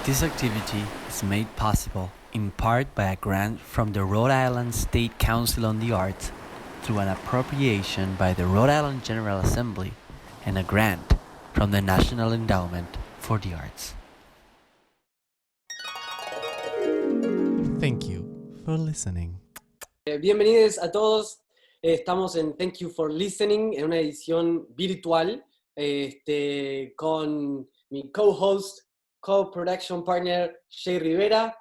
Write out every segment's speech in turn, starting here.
This activity is made possible in part by a grant from the Rhode Island State Council on the Arts through an appropriation by the Rhode Island General Assembly and a grant from the National Endowment for the Arts. Thank you for listening. Bienvenidos a todos. Estamos en Thank You for Listening, en una edición virtual, con mi co-host, co-production partner, Jay Rivera.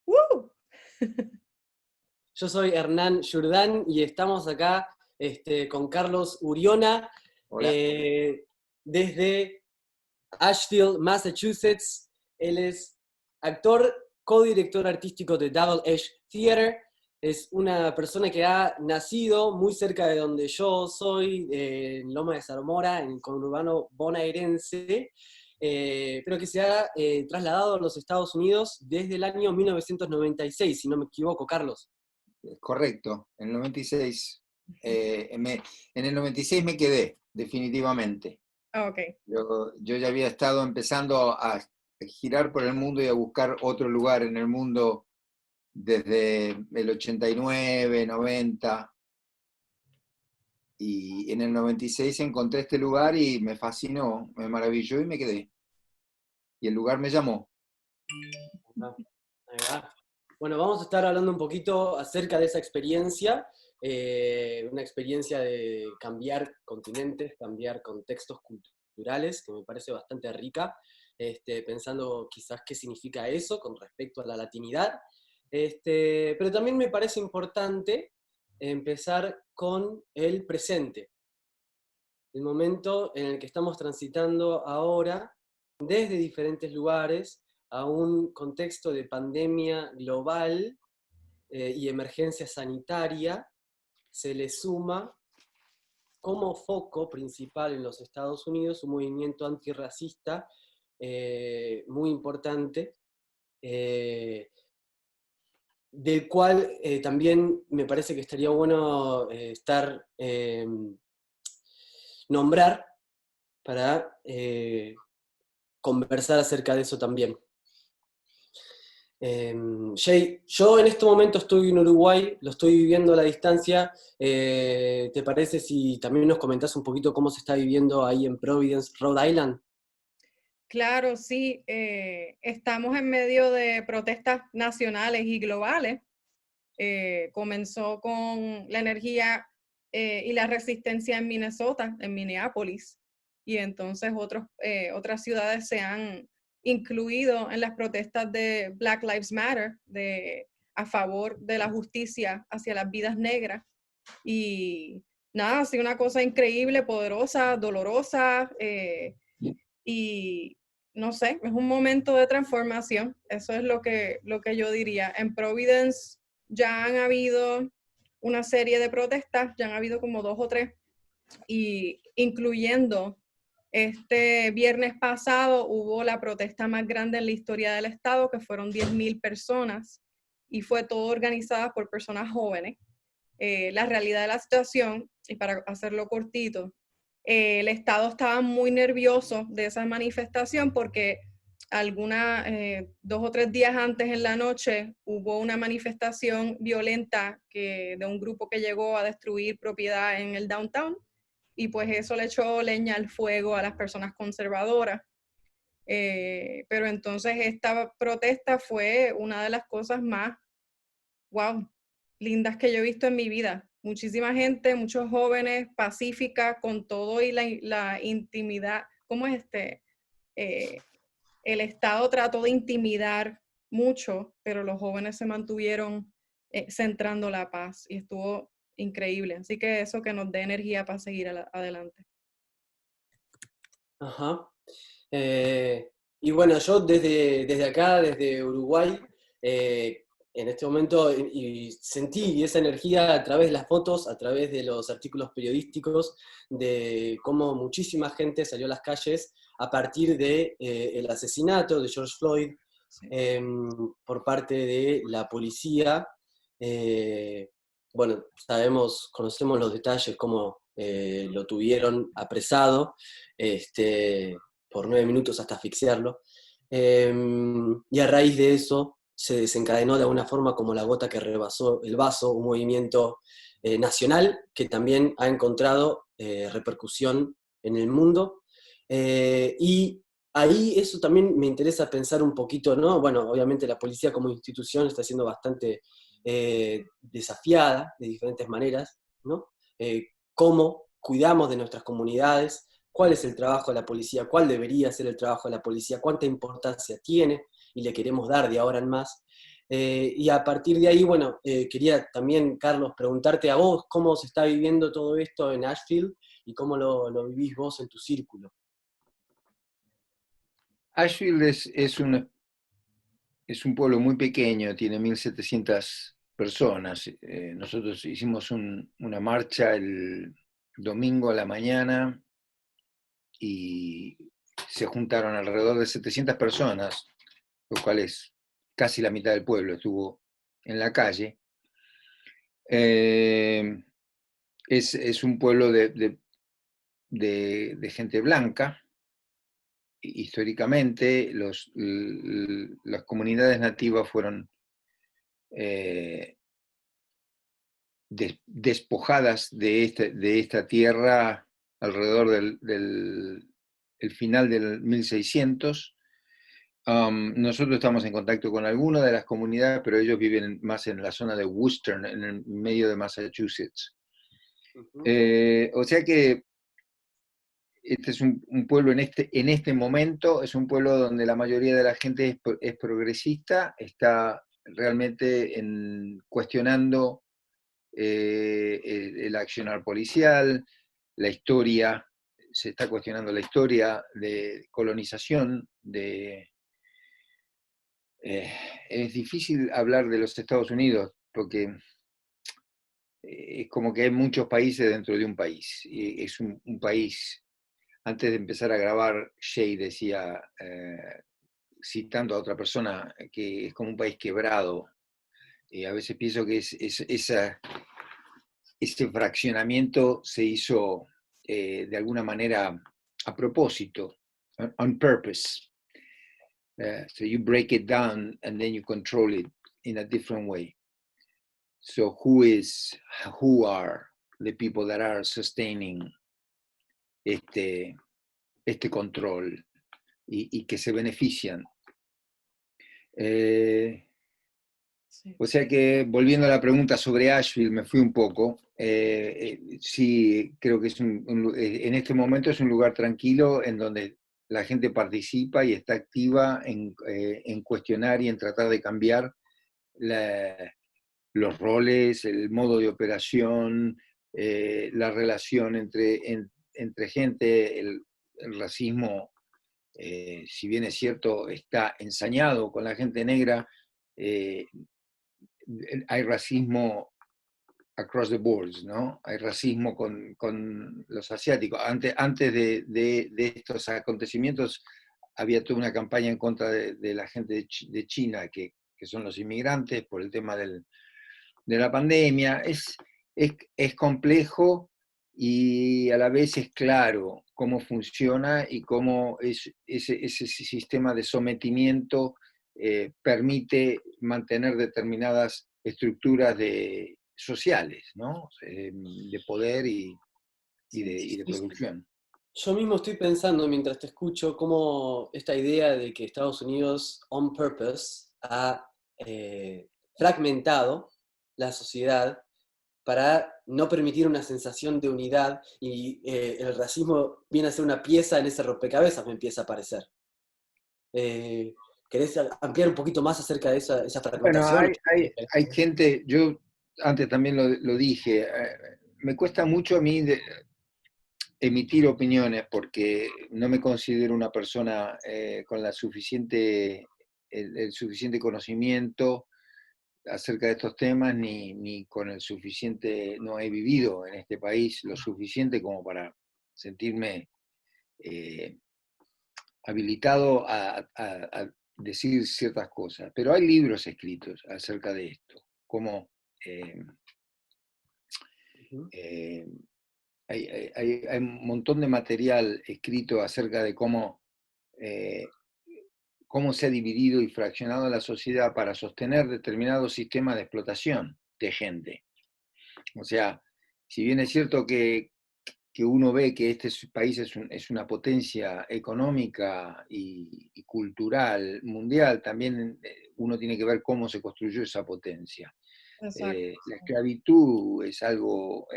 ¡Woo! Yo soy Hernán Jourdán y estamos acá con Carlos Uriona, desde Asheville, Massachusetts. Él es actor, co-director artístico de Double Edge Theater. Es una persona que ha nacido muy cerca de donde yo soy, en Loma de Zamora, en el conurbano bonaerense, pero que se ha trasladado a los Estados Unidos desde el año 1996, si no me equivoco, Carlos. Correcto, en el 96. En el 96 me quedé, definitivamente. Okay. Yo ya había estado empezando a girar por el mundo y a buscar otro lugar en el mundo desde el 89, 90, y en el 96 encontré este lugar y me fascinó, me maravilló y me quedé. Y el lugar me llamó. Ahí va. Bueno, vamos a estar hablando un poquito acerca de esa experiencia, una experiencia de cambiar continentes, cambiar contextos culturales, que me parece bastante rica, pensando quizás qué significa eso con respecto a la latinidad. Pero también me parece importante empezar con el presente, el momento en el que estamos transitando ahora, desde diferentes lugares, a un contexto de pandemia global y emergencia sanitaria. Se le suma como foco principal en los Estados Unidos un movimiento antirracista muy importante, del cual también me parece que estaría bueno nombrar para conversar acerca de eso también. Jay, yo en este momento estoy en Uruguay, lo estoy viviendo a la distancia. ¿Te parece si también nos comentás un poquito cómo se está viviendo ahí en Providence, Rhode Island? Claro, sí. Estamos en medio de protestas nacionales y globales. Comenzó con la energía y la resistencia en Minnesota, en Minneapolis, y entonces otras ciudades se han incluido en las protestas de Black Lives Matter, a favor de la justicia hacia las vidas negras. Y nada, ha sido una cosa increíble, poderosa, dolorosa, y no sé, es un momento de transformación. Eso es lo que yo diría. En Providence ya han habido una serie de protestas, ya han habido como 2 o 3, y incluyendo este viernes pasado hubo la protesta más grande en la historia del estado, que fueron 10,000 personas, y fue todo organizada por personas jóvenes. La realidad de la situación, y para hacerlo cortito, el estado estaba muy nervioso de esa manifestación porque 2 o 3 días antes en la noche hubo una manifestación violenta de un grupo que llegó a destruir propiedad en el downtown, y pues eso le echó leña al fuego a las personas conservadoras. Pero entonces esta protesta fue una de las cosas más, wow, lindas que yo he visto en mi vida. Muchísima gente, muchos jóvenes, pacífica, con todo y la intimidad. ¿Cómo es el Estado trató de intimidar mucho, pero los jóvenes se mantuvieron centrando la paz, y estuvo increíble. Así que eso que nos dé energía para seguir adelante. Ajá. Y bueno, yo desde acá, desde Uruguay, en este momento y sentí esa energía a través de las fotos, a través de los artículos periodísticos, de cómo muchísima gente salió a las calles a partir del asesinato de George Floyd, sí, por parte de la policía. Bueno, conocemos los detalles, cómo lo tuvieron apresado por 9 minutos hasta asfixiarlo. Y a raíz de eso se desencadenó de alguna forma como la gota que rebasó el vaso, un movimiento nacional que también ha encontrado repercusión en el mundo. Y ahí eso también me interesa pensar un poquito, ¿no? Bueno, obviamente la policía como institución está siendo bastante desafiada de diferentes maneras, ¿no? Cómo cuidamos de nuestras comunidades, cuál es el trabajo de la policía, cuál debería ser el trabajo de la policía, cuánta importancia tiene y le queremos dar de ahora en más. Y a partir de ahí, bueno, quería también, Carlos, preguntarte a vos cómo se está viviendo todo esto en Asheville y cómo lo vivís vos en tu círculo. Asheville es un pueblo muy pequeño, tiene 1.700 personas. Nosotros hicimos una marcha el domingo a la mañana y se juntaron alrededor de 700 personas, lo cual es casi la mitad del pueblo, estuvo en la calle. Es un pueblo de gente blanca. Históricamente, las comunidades nativas fueron despojadas de esta tierra alrededor el final del 1600. Nosotros estamos en contacto con algunas de las comunidades, pero ellos viven más en la zona de Worcester, en el medio de Massachusetts. O sea que este es un pueblo en este momento, es un pueblo donde la mayoría de la gente es progresista, está realmente cuestionando el accionar policial, la historia, se está cuestionando la historia de colonización, es difícil hablar de los Estados Unidos porque es como que hay muchos países dentro de un país, y es un país. Antes de empezar a grabar, Shay decía, citando a otra persona, que es como un país quebrado. Y a veces pienso que ese fraccionamiento se hizo de alguna manera a propósito, on purpose. So you break it down and then you control it in a different way. So who are the people that are sustaining este control y que se benefician? Sí. O sea que, volviendo a la pregunta sobre Asheville, me fui un poco. Sí, creo que en este momento es un lugar tranquilo en donde la gente participa y está activa en cuestionar y en tratar de cambiar los roles, el modo de operación, la relación entre gente, el racismo, si bien es cierto, está ensañado con la gente negra. Hay racismo across the boards, ¿no? Hay racismo con los asiáticos. Antes de estos acontecimientos había toda una campaña en contra de la gente de China, que son los inmigrantes, por el tema de la pandemia. Es complejo y a la vez es claro cómo funciona y cómo ese sistema de sometimiento permite mantener determinadas estructuras sociales, ¿no? De poder y de producción. Yo mismo estoy pensando mientras te escucho cómo esta idea de que Estados Unidos on purpose ha fragmentado la sociedad para no permitir una sensación de unidad y el racismo viene a ser una pieza en ese rompecabezas, me empieza a parecer. ¿Querés ampliar un poquito más acerca de esa Bueno, fragmentación? hay gente, yo antes también lo dije, me cuesta mucho a mí emitir opiniones porque no me considero una persona con el suficiente conocimiento acerca de estos temas, ni con el suficiente, no he vivido en este país lo suficiente como para sentirme habilitado a decir ciertas cosas. Pero hay libros escritos acerca de esto, como hay un montón de material escrito acerca de cómo cómo se ha dividido y fraccionado la sociedad para sostener determinados sistemas de explotación de gente. O sea, si bien es cierto que uno ve que este país es una potencia económica y cultural mundial, también uno tiene que ver cómo se construyó esa potencia. Exacto. La esclavitud es algo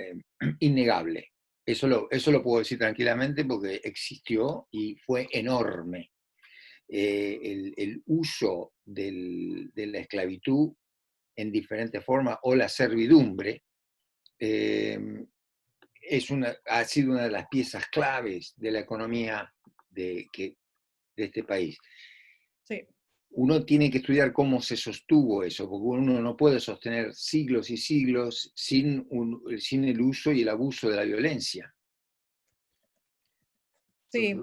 innegable. Eso lo puedo decir tranquilamente porque existió y fue enorme. El uso de la esclavitud en diferentes formas o la servidumbre ha sido una de las piezas claves de la economía de este país. Sí. Uno tiene que estudiar cómo se sostuvo eso, porque uno no puede sostener siglos y siglos sin el uso y el abuso de la violencia. Sí,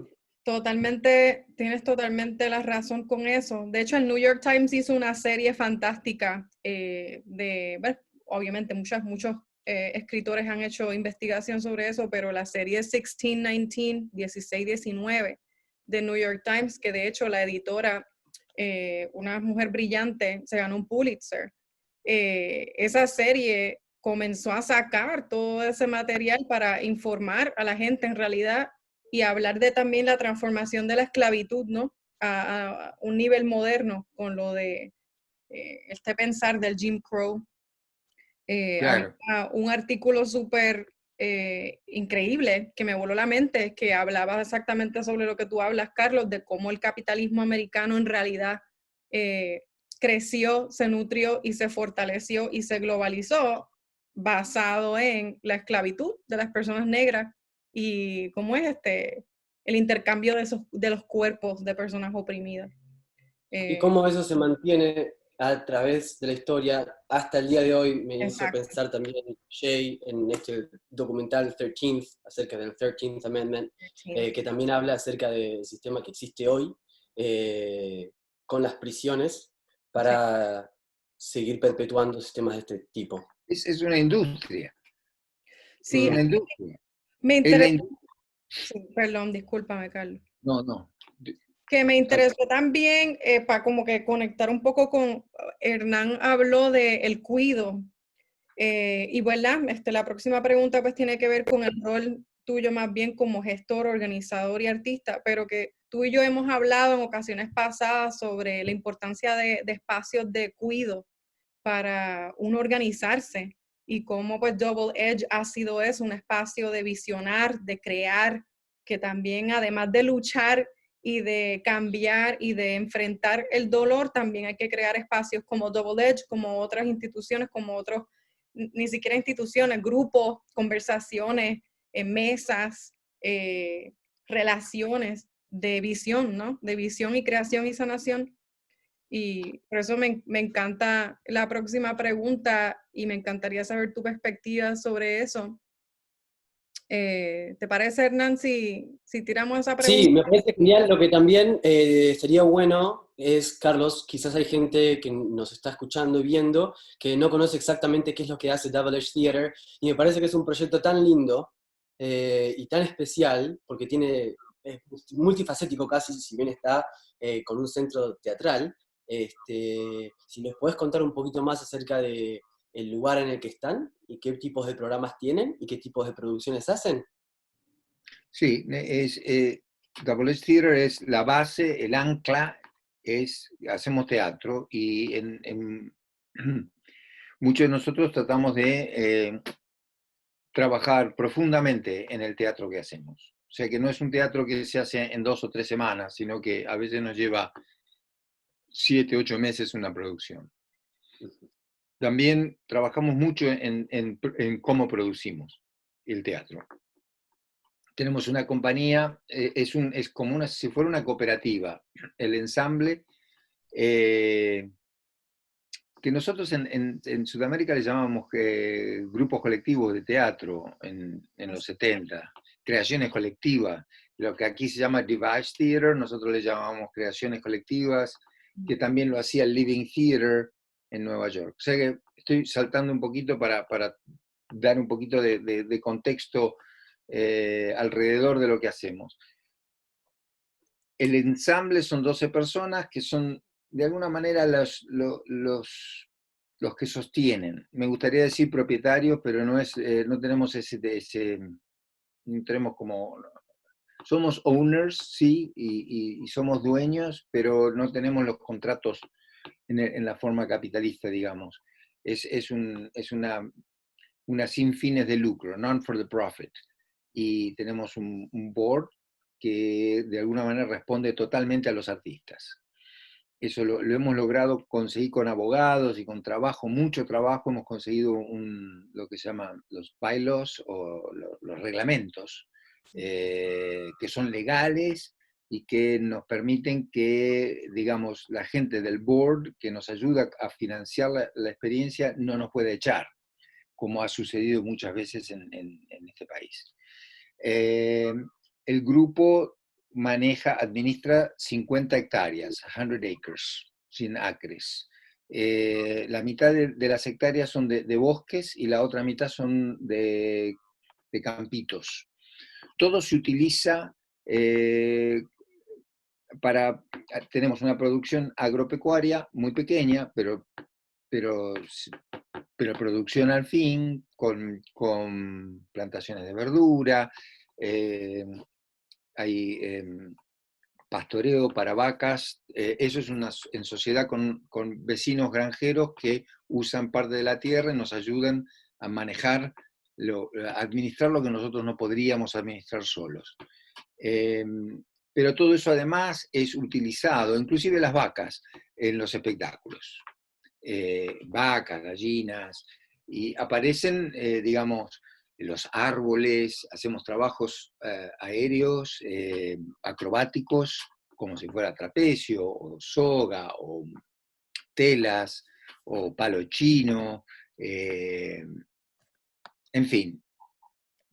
totalmente, tienes totalmente la razón con eso. De hecho, el New York Times hizo una serie fantástica bueno, obviamente muchos escritores han hecho investigación sobre eso, pero la serie 1619, 1619 de New York Times, que de hecho la editora, una mujer brillante, se ganó un Pulitzer. Esa serie comenzó a sacar todo ese material para informar a la gente en realidad y hablar de también la transformación de la esclavitud, ¿no? A un nivel moderno con lo de este pensar del Jim Crow. Claro. Había un artículo súper increíble que me voló la mente, que hablaba exactamente sobre lo que tú hablas, Carlos, de cómo el capitalismo americano en realidad creció, se nutrió y se fortaleció y se globalizó basado en la esclavitud de las personas negras y cómo es el intercambio de los cuerpos de personas oprimidas. Y cómo eso se mantiene a través de la historia hasta el día de hoy. Me hizo Exacto. pensar también Jay en este documental 13th, acerca del 13th Amendment, que también habla acerca del sistema que existe hoy con las prisiones para seguir perpetuando sistemas de este tipo. Es una industria. Sí, Es una industria. me Es la interesa. industria. Sí, perdón, discúlpame, Carlos. No. Que me interesó también, para como que conectar un poco con, Hernán habló de el cuido, y verdad, la próxima pregunta pues tiene que ver con el rol tuyo más bien como gestor, organizador y artista, pero que tú y yo hemos hablado en ocasiones pasadas sobre la importancia de espacios de cuido para uno organizarse y cómo pues Double Edge ha sido eso, un espacio de visionar, de crear, que también además de luchar y de cambiar y de enfrentar el dolor, también hay que crear espacios como Double Edge, como otras instituciones, como otros, ni siquiera instituciones, grupos, conversaciones, mesas, relaciones de visión, ¿no? De visión y creación y sanación. Y por eso me encanta la próxima pregunta y me encantaría saber tu perspectiva sobre eso. ¿Te parece, Hernán, si tiramos esa pregunta? Sí, me parece genial. Lo que también sería bueno es, Carlos, quizás hay gente que nos está escuchando y viendo que no conoce exactamente qué es lo que hace Double Edge Theater, y me parece que es un proyecto tan lindo y tan especial, porque es multifacético casi, si bien está con un centro teatral. Si les podés contar un poquito más acerca de el lugar en el que están y qué tipos de programas tienen y qué tipos de producciones hacen. Sí, Double Edge Theater es la base, el ancla, hacemos teatro y muchos de nosotros tratamos de trabajar profundamente en el teatro que hacemos. O sea que no es un teatro que se hace en 2 o 3 semanas, sino que a veces nos lleva 7, 8 meses una producción. También trabajamos mucho en cómo producimos el teatro. Tenemos una compañía, es como si fuera una cooperativa, el ensamble, que nosotros en Sudamérica le llamamos grupos colectivos de teatro en los 70, creaciones colectivas, lo que aquí se llama Device Theater, nosotros le llamamos creaciones colectivas, que también lo hacía el Living Theater en Nueva York. O sea que estoy saltando un poquito para dar un poquito de contexto alrededor de lo que hacemos. el ensamble son 12 personas que son de alguna manera los que sostienen. Me gustaría decir propietarios, pero no tenemos no tenemos como, somos owners, sí, y somos dueños, pero no tenemos los contratos en la forma capitalista, digamos. Es una sin fines de lucro, non for the profit. Y tenemos un board que de alguna manera responde totalmente a los artistas. Eso lo hemos logrado conseguir con abogados y con trabajo, mucho trabajo. Hemos conseguido lo que se llaman los bylaws o los reglamentos, que son legales y que nos permiten que, digamos, la gente del board que nos ayuda a financiar la experiencia no nos puede echar, como ha sucedido muchas veces en este país. El grupo administra 50 hectáreas, 100 acres, 100 acres. La mitad de las hectáreas son de bosques y la otra mitad son de campitos. Todo se utiliza tenemos una producción agropecuaria muy pequeña, pero producción al fin, con plantaciones de verdura, hay pastoreo para vacas, eso es en sociedad con vecinos granjeros que usan parte de la tierra y nos ayudan a manejar, a administrar lo que nosotros no podríamos administrar solos. Pero todo eso además es utilizado, inclusive las vacas, en los espectáculos. Vacas, gallinas, y aparecen, digamos, los árboles, hacemos trabajos aéreos, acrobáticos, como si fuera trapecio, o soga, o telas, o palo chino, en fin,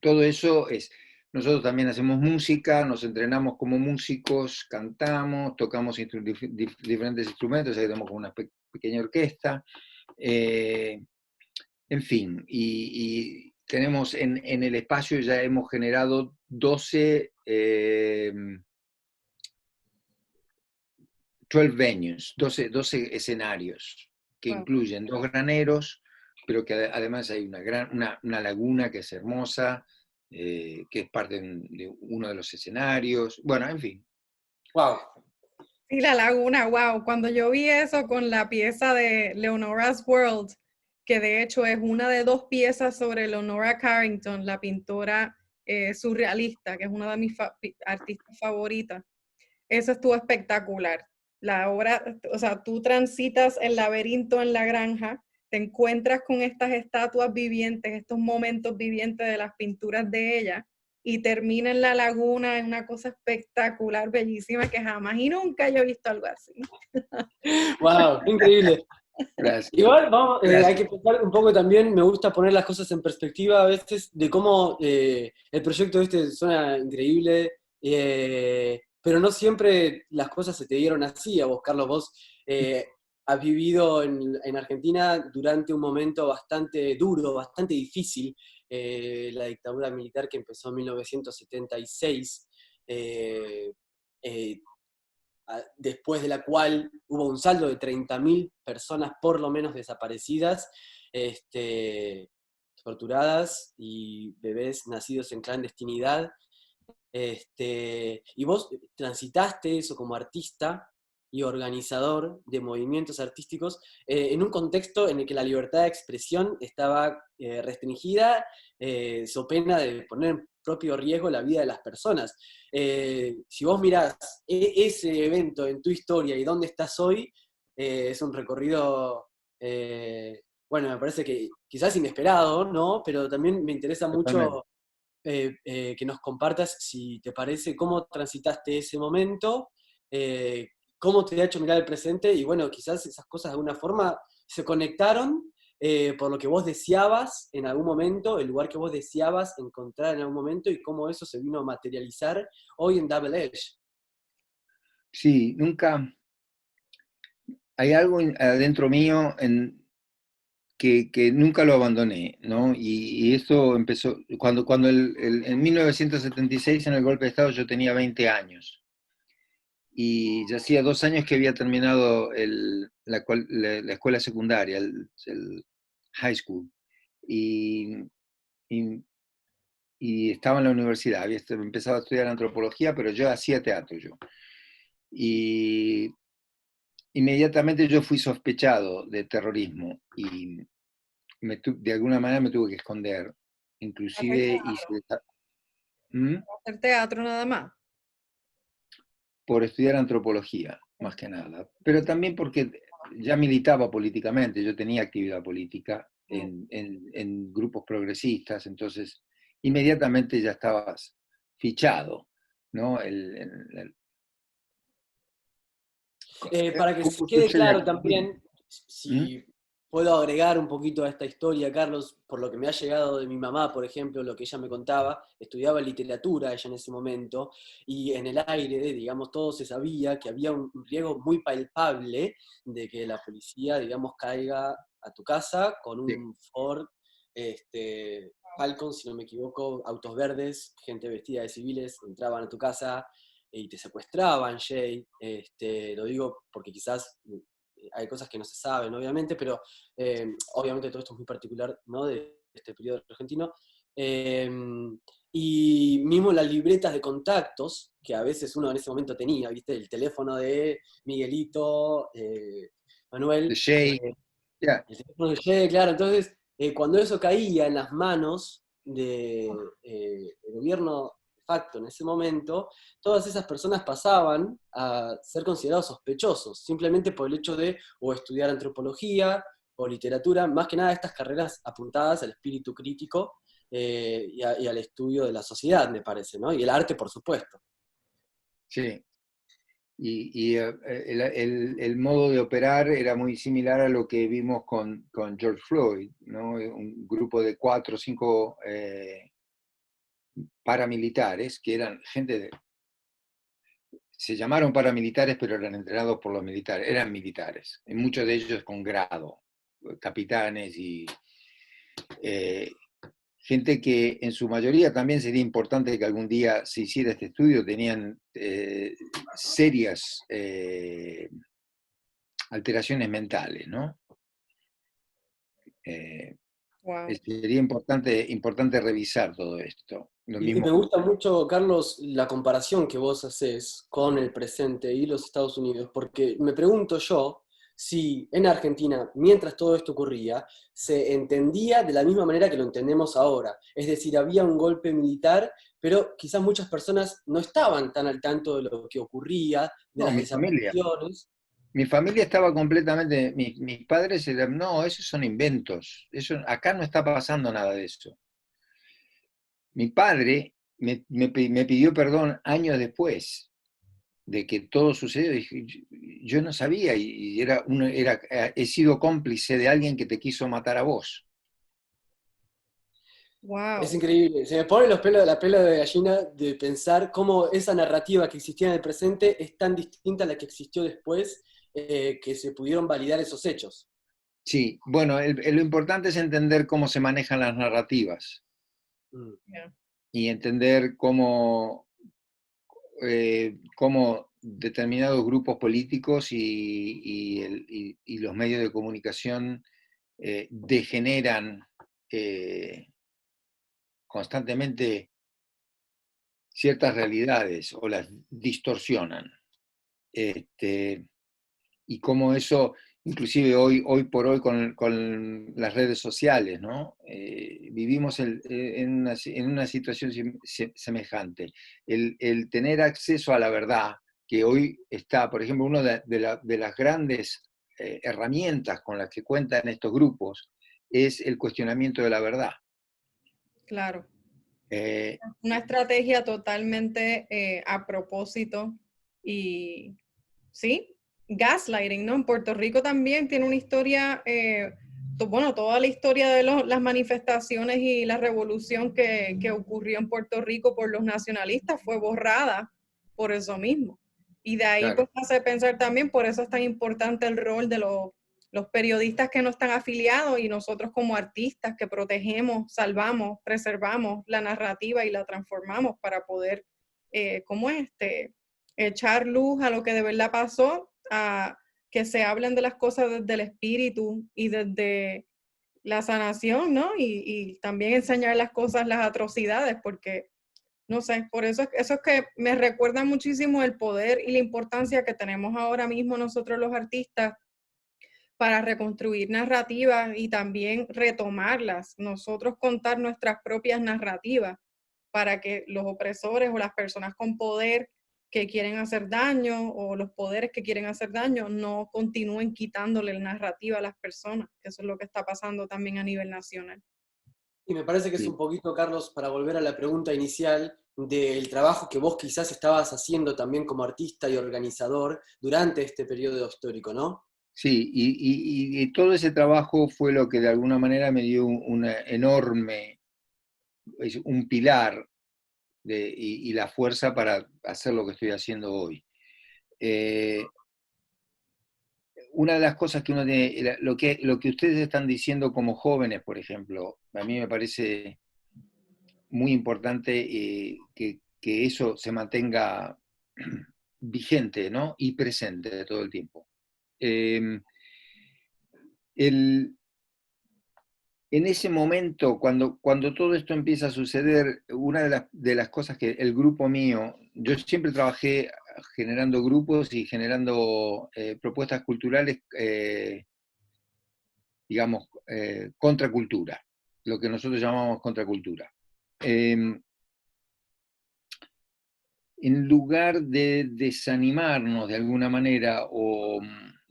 todo eso es. Nosotros también hacemos música, nos entrenamos como músicos, cantamos, tocamos diferentes instrumentos, ahí tenemos como una pequeña orquesta, en fin, y tenemos en el espacio ya hemos generado 12 venues, 12 escenarios, que Wow. incluyen 2 graneros, pero que además hay una laguna que es hermosa, que es parte de uno de los escenarios. Bueno, en fin. Wow. Sí, la laguna, wow. Cuando yo vi eso con la pieza de Leonora's World, que de hecho es una de 2 piezas sobre Leonora Carrington, la pintora surrealista, que es una de mis artistas favoritas. Eso estuvo espectacular. La obra, o sea, tú transitas el laberinto en la granja, te encuentras con estas estatuas vivientes, estos momentos vivientes de las pinturas de ella, y termina en la laguna, en una cosa espectacular, bellísima, que jamás y nunca yo he visto algo así. Wow, increíble. Gracias. Igual vamos, hay Gracias. que pensar un poco también, me gusta poner las cosas en perspectiva a veces de cómo el proyecto este suena increíble, pero no siempre las cosas se te dieron así. A vos, Carlos, vos has vivido en Argentina durante un momento bastante duro, bastante difícil, la dictadura militar que empezó en 1976. Después de la cual hubo un saldo de 30.000 personas por lo menos desaparecidas, torturadas y bebés nacidos en clandestinidad. Y vos transitaste eso como artista y organizador de movimientos artísticos en un contexto en el que la libertad de expresión estaba restringida, so pena de poner en propio riesgo la vida de las personas. Si vos mirás ese evento en tu historia y dónde estás hoy, es un recorrido, bueno, me parece que quizás inesperado, ¿no? Pero también me interesa mucho que nos compartas, si te parece, cómo transitaste ese momento, cómo te ha hecho mirar el presente, y bueno, quizás esas cosas de alguna forma se conectaron por lo que vos deseabas en algún momento, el lugar que vos deseabas encontrar en algún momento, y cómo eso se vino a materializar hoy en Double Edge. Sí, nunca. Hay algo adentro mío que nunca lo abandoné, ¿no? Y esto empezó cuando en 1976, en el golpe de Estado, yo tenía 20 años. y ya hacía 2 años que había terminado la escuela secundaria, el high school, y, y- y estaba en la universidad. Había empezado a estudiar antropología, pero yo hacía teatro yo. Y inmediatamente yo fui sospechado de terrorismo y de alguna manera me tuve que esconder. Hacer Inclusive hice... ¿Mm? hacer teatro nada más. Por estudiar antropología, más que nada. Pero también porque ya militaba políticamente, yo tenía actividad política en grupos progresistas, entonces inmediatamente ya estabas fichado, ¿no? Para que ¿Cómo quede sucede claro aquí? también, ¿Mm? si puedo agregar un poquito a esta historia, Carlos, por lo que me ha llegado de mi mamá, por ejemplo, lo que ella me contaba, estudiaba literatura ella en ese momento, y en el aire, digamos, todo se sabía que había un riesgo muy palpable de que la policía, digamos, caiga a tu casa con Sí, un Ford, Falcon, si no me equivoco, autos verdes, gente vestida de civiles, entraban a tu casa, y te secuestraban, Jay. Lo digo porque quizás hay cosas que no se saben, obviamente, pero obviamente todo esto es muy particular, ¿no? De este periodo argentino. Eh, y mismo las libretas de contactos, que a veces uno en ese momento tenía, ¿viste? El teléfono de Miguelito, The Manuel, Shake, yeah. el teléfono de Jay, claro. Entonces, cuando eso caía en las manos del gobierno de facto en ese momento, todas esas personas pasaban a ser considerados sospechosos, simplemente por el hecho de o estudiar antropología o literatura, más que nada estas carreras apuntadas al espíritu crítico y al estudio de la sociedad, me parece, ¿no? Y el arte, por supuesto. Sí. El modo de operar era muy similar a lo que vimos con George Floyd, ¿no? Un grupo de 4 o 5 paramilitares, que eran se llamaron paramilitares, pero eran entrenados por los militares, eran militares, y muchos de ellos con grado, capitanes y eh, gente que en su mayoría también sería importante que algún día se hiciera este estudio, tenían serias alteraciones mentales, ¿no? Eh, Wow. Sería importante revisar todo esto. Lo Y mismo me gusta mucho, Carlos, la comparación que vos haces con el presente y los Estados Unidos, porque me pregunto yo si en Argentina, mientras todo esto ocurría, se entendía de la misma manera que lo entendemos ahora. Es decir, había un golpe militar, pero quizás muchas personas no estaban tan al tanto de lo que ocurría, de no, las desapariciones. mi familia estaba completamente, mis padres eran, no, esos son inventos, eso, acá no está pasando nada de eso. Mi padre me pidió perdón años después de que todo sucedió. Dije, yo no sabía y he sido cómplice de alguien que te quiso matar a vos. Es Wow. increíble, se me ponen la pelo de gallina de pensar cómo esa narrativa que existía en el presente es tan distinta a la que existió después, que se pudieron validar esos hechos. Sí, bueno, lo importante es entender cómo se manejan las narrativas Mm. Yeah. y entender cómo determinados grupos políticos y los medios de comunicación degeneran constantemente ciertas realidades o las distorsionan. Este, y cómo eso, inclusive hoy por hoy con las redes sociales, ¿no? Vivimos en una situación semejante. El tener acceso a la verdad, que hoy está, por ejemplo, una de las grandes herramientas con las que cuentan estos grupos es el cuestionamiento de la verdad. Claro. Eh, Una estrategia totalmente a propósito y sí, gaslighting, ¿no? En Puerto Rico también tiene una historia, bueno, toda la historia de las manifestaciones y la revolución que ocurrió en Puerto Rico por los nacionalistas fue borrada por eso mismo. Y de ahí claro, pues hace pensar también, por eso es tan importante el rol de los periodistas que no están afiliados y nosotros como artistas que protegemos, salvamos, preservamos la narrativa y la transformamos para poder, ¿cómo es? echar luz a lo que de verdad pasó, a que se hablen de las cosas desde el espíritu y desde la sanación, ¿no? Y también enseñar las cosas, las atrocidades, porque, no sé, por eso es que me recuerda muchísimo el poder y la importancia que tenemos ahora mismo nosotros los artistas para reconstruir narrativas y también retomarlas, nosotros contar nuestras propias narrativas para que los opresores o las personas con poder que quieren hacer daño o los poderes que quieren hacer daño no continúen quitándole la narrativa a las personas. Eso es lo que está pasando también a nivel nacional. Y me parece que es Sí. un poquito, Carlos, para volver a la pregunta inicial, del trabajo que vos quizás estabas haciendo también como artista y organizador durante este periodo histórico, ¿no? Sí, y todo ese trabajo fue lo que de alguna manera me dio una enorme, un pilar y la fuerza para hacer lo que estoy haciendo hoy. Una de las cosas que uno tiene, lo que ustedes están diciendo como jóvenes, por ejemplo, a mí me parece muy importante que eso se mantenga vigente, ¿no? Y presente todo el tiempo. El, en ese momento, cuando todo esto empieza a suceder, una de las cosas que el grupo mío, yo siempre trabajé generando grupos y generando propuestas culturales, digamos, contracultura, lo que nosotros llamamos contracultura. En lugar de desanimarnos de alguna manera o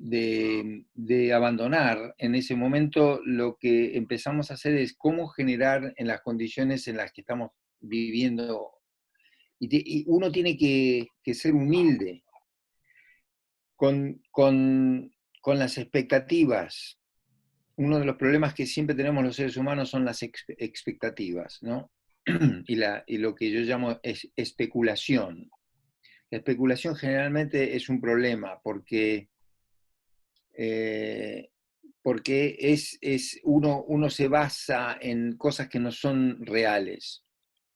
de abandonar, en ese momento lo que empezamos a hacer es cómo generar en las condiciones en las que estamos viviendo. Y uno tiene que ser humilde con las expectativas. Uno de los problemas que siempre tenemos los seres humanos son las expectativas, ¿no? Y lo que yo llamo es especulación. La especulación generalmente es un problema porque, porque uno se basa en cosas que no son reales,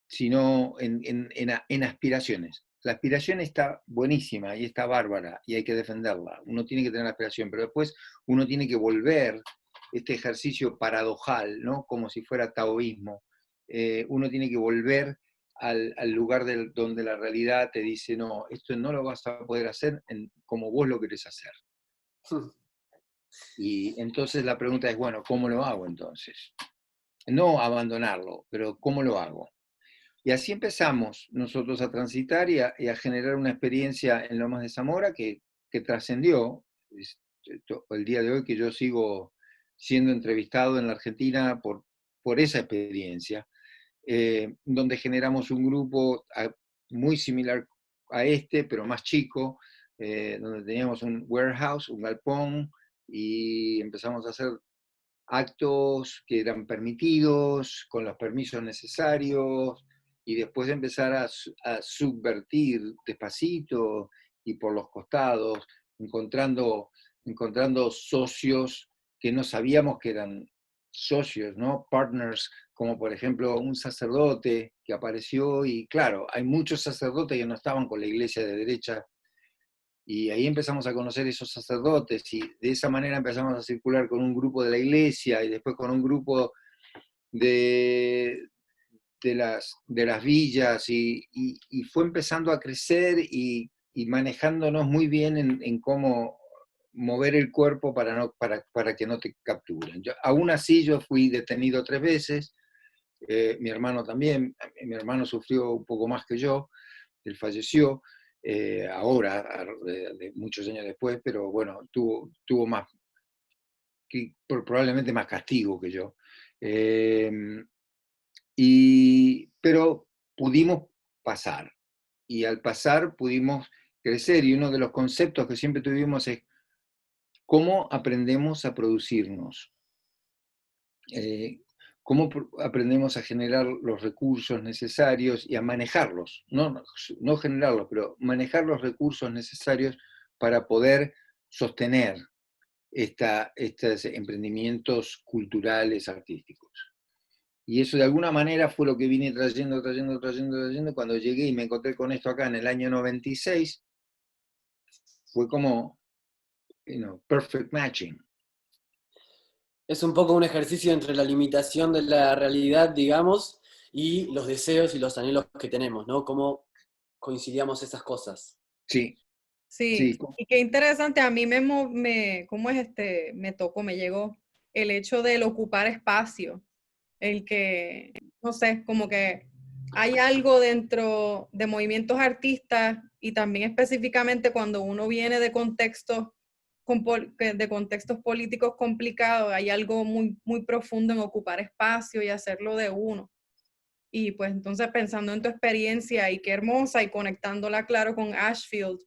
sino en aspiraciones. La aspiración está buenísima y está bárbara y hay que defenderla. Uno tiene que tener la aspiración, pero después uno tiene que volver este ejercicio paradojal, ¿no? Como si fuera taoísmo. Uno tiene que volver al lugar donde la realidad te dice, no, esto no lo vas a poder hacer como vos lo querés hacer. Y entonces la pregunta es, bueno, ¿cómo lo hago entonces? No abandonarlo, pero ¿cómo lo hago? Y así empezamos nosotros a transitar y a generar una experiencia en Lomas de Zamora que trascendió el día de hoy, que yo sigo siendo entrevistado en la Argentina por esa experiencia, donde generamos un grupo muy similar a este, pero más chico, donde teníamos un warehouse, un galpón, y empezamos a hacer actos que eran permitidos, con los permisos necesarios, y después empezar a subvertir despacito y por los costados, encontrando socios que no sabíamos que eran socios, ¿no? Partners, como por ejemplo un sacerdote que apareció, y claro, hay muchos sacerdotes que no estaban con la iglesia de derecha, y ahí empezamos a conocer esos sacerdotes y de esa manera empezamos a circular con un grupo de la iglesia y después con un grupo de, de las villas y fue empezando a crecer y manejándonos muy bien en cómo mover el cuerpo para que no te capturen. Aún así yo fui detenido 3 veces, mi hermano también, mi hermano sufrió un poco más que yo, él falleció, ahora, de muchos años después, pero bueno, tuvo más, probablemente más castigo que yo. Pero pudimos pasar, y al pasar pudimos crecer, y uno de los conceptos que siempre tuvimos es cómo aprendemos a producirnos. Cómo aprendemos a generar los recursos necesarios y a manejarlos, no generarlos, pero manejar los recursos necesarios para poder sostener estos emprendimientos culturales, artísticos. Y eso de alguna manera fue lo que vine trayendo. Cuando llegué y me encontré con esto acá en el año 96, fue como, perfect matching. Es un poco un ejercicio entre la limitación de la realidad, digamos, y los deseos y los anhelos que tenemos, ¿no? Cómo coincidíamos esas cosas. Sí, Sí, sí, y qué interesante, a mí ¿cómo es me llegó el hecho del ocupar espacio, el que, no sé, como que hay algo dentro de movimientos artistas y también específicamente cuando uno viene de contextos, de contextos políticos complicados, hay algo muy, muy profundo en ocupar espacio y hacerlo de uno. Y pues entonces pensando en tu experiencia y qué hermosa y conectándola claro con Ashfield,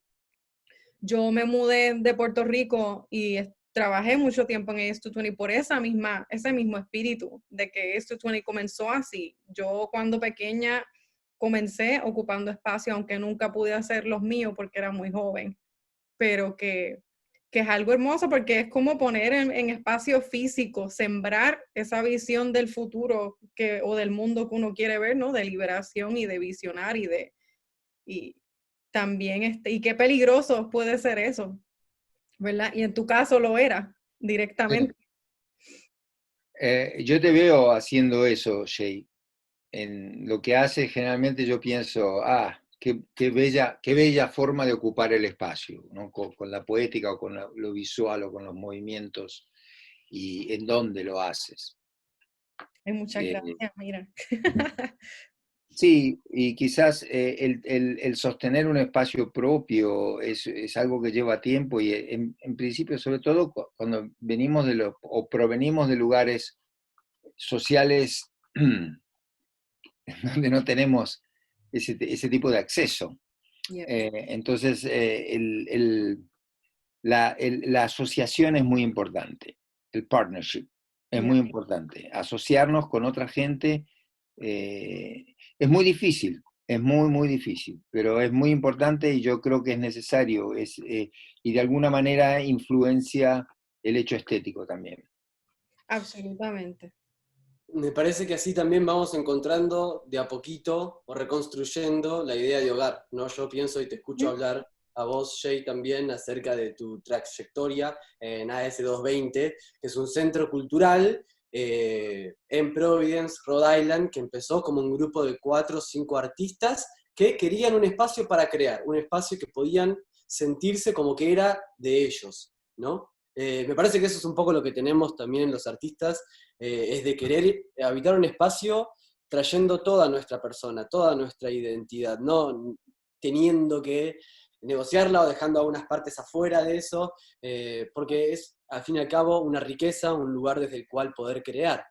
yo me mudé de Puerto Rico y trabajé mucho tiempo en AS220 por ese mismo espíritu de que AS220 comenzó así. Yo cuando pequeña comencé ocupando espacio, aunque nunca pude hacer los míos porque era muy joven, pero que es algo hermoso porque es como poner en espacio físico, sembrar esa visión del futuro o del mundo que uno quiere ver, ¿no? De liberación y de visionar y también, y qué peligroso puede ser eso, ¿verdad? Y en tu caso lo era directamente. Yo te veo haciendo eso, Jay. En lo que haces, generalmente yo pienso, qué bella forma de ocupar el espacio, ¿no? Con la poética o con lo visual o con los movimientos y en dónde lo haces. Ay, muchas Eh, gracias, mira. sí, y quizás el sostener un espacio propio es algo que lleva tiempo y en principio, sobre todo cuando venimos o provenimos de lugares sociales donde no tenemos ese tipo de acceso. Yeah. Entonces, la asociación es muy importante, el partnership es Yeah. muy importante. Asociarnos con otra gente es muy difícil, es muy, muy difícil, pero es muy importante y yo creo que es necesario y de alguna manera influencia el hecho estético también. Absolutamente. Me parece que así también vamos encontrando de a poquito o reconstruyendo la idea de hogar, ¿no? Yo pienso y te escucho hablar a vos, Jay, también acerca de tu trayectoria en AS220, que es un centro cultural en Providence, Rhode Island, que empezó como un grupo de 4 o 5 artistas que querían un espacio para crear, un espacio que podían sentirse como que era de ellos, ¿no? Me parece que eso es un poco lo que tenemos también en los artistas, es de querer habitar un espacio trayendo toda nuestra persona, toda nuestra identidad, no teniendo que negociarla o dejando algunas partes afuera de eso, porque es al fin y al cabo una riqueza, un lugar desde el cual poder crear.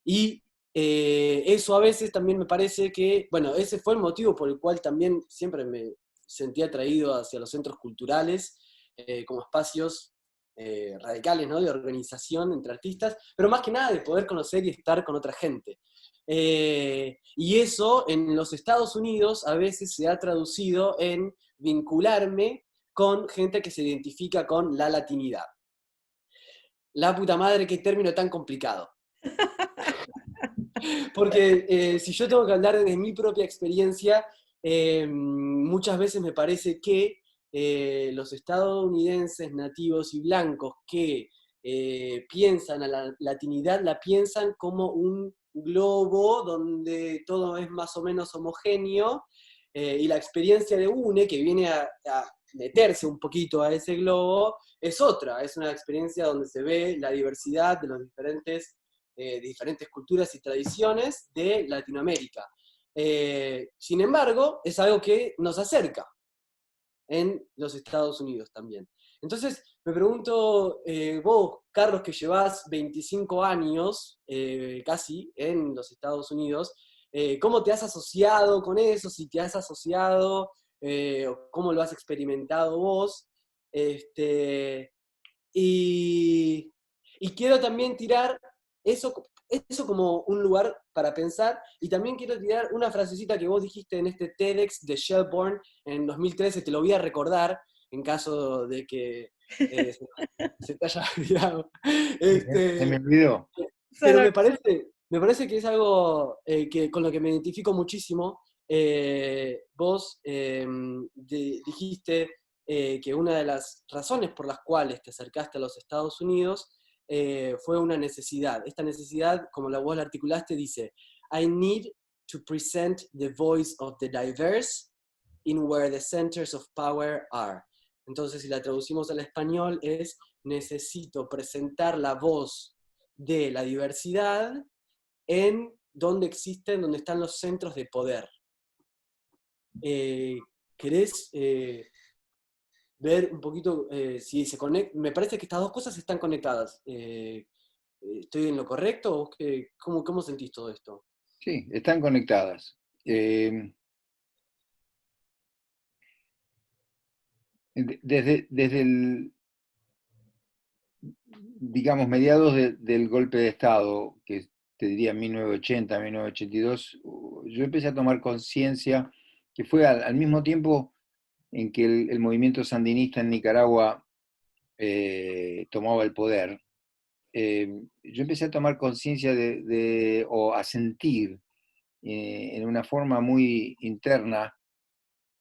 Y eso a veces también me parece que, bueno, ese fue el motivo por el cual también siempre me sentí atraído hacia los centros culturales, como espacios radicales, ¿no? De organización entre artistas, pero más que nada de poder conocer y estar con otra gente. Y eso en los Estados Unidos a veces se ha traducido en vincularme con gente que se identifica con la latinidad. La puta madre, qué término tan complicado. Porque si yo tengo que hablar desde mi propia experiencia, muchas veces me parece que los estadounidenses nativos y blancos que piensan a la latinidad, la piensan como un globo donde todo es más o menos homogéneo, y la experiencia de UNE, que viene a meterse un poquito a ese globo, es otra, es una experiencia donde se ve la diversidad de los diferentes culturas y tradiciones de Latinoamérica. Sin embargo, es algo que nos acerca en los Estados Unidos también. Entonces, me pregunto, vos, Carlos, que llevás 25 años casi en los Estados Unidos, ¿cómo te has asociado con eso? Si te has asociado, o cómo lo has experimentado vos. Este, y, y quiero también tirar eso como un lugar para pensar, y también quiero tirar una frasecita que vos dijiste en este TEDx de Shelburne en 2013, te lo voy a recordar en caso de que se te haya olvidado. Se me olvidó. Pero me parece que es algo con lo que me identifico muchísimo. Vos dijiste que una de las razones por las cuales te acercaste a los Estados Unidos fue una necesidad. Esta necesidad, como vos la articulaste, dice, I need to present the voice of the diverse in where the centers of power are. Entonces, si la traducimos al español es, necesito presentar la voz de la diversidad en donde están los centros de poder. ¿Querés ver un poquito si se conecta? Me parece que estas dos cosas están conectadas. ¿Estoy en lo correcto? ¿O cómo sentís todo esto? Sí, están conectadas. Desde el, digamos, mediados del golpe de Estado, que te diría 1980, 1982, yo empecé a tomar conciencia que fue al mismo tiempo en que el movimiento sandinista en Nicaragua tomaba el poder. Yo empecé a tomar conciencia o a sentir en una forma muy interna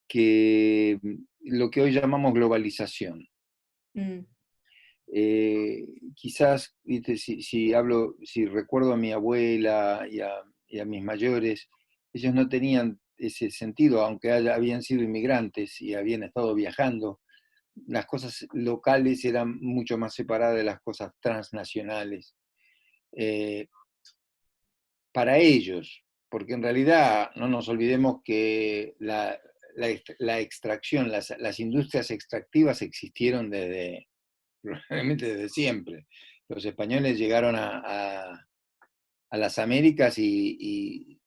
que lo que hoy llamamos globalización. Quizás, ¿viste? Si recuerdo a mi abuela y a mis mayores, ellos no tenían ese sentido, aunque habían sido inmigrantes y habían estado viajando. Las cosas locales eran mucho más separadas de las cosas transnacionales. Para ellos, porque en realidad no nos olvidemos que la extracción, las industrias extractivas existieron probablemente desde siempre. Los españoles llegaron a las Américas y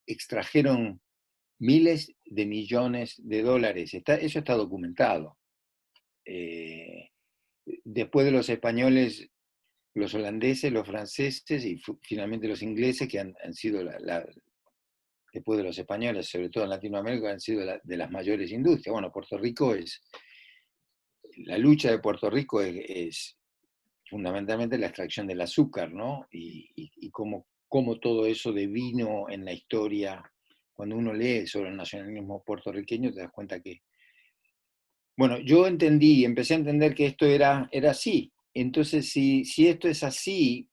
extrajeron miles de millones de dólares. Eso está documentado. Después de los españoles, los holandeses, los franceses y finalmente los ingleses, que han sido, después de los españoles, sobre todo en Latinoamérica, han sido de las mayores industrias. Bueno, la lucha de Puerto Rico es fundamentalmente la extracción del azúcar, ¿no? Y cómo todo eso devino en la historia. Cuando uno lee sobre el nacionalismo puertorriqueño, te das cuenta que... Bueno, yo empecé a entender que esto era así. Entonces, si esto es así,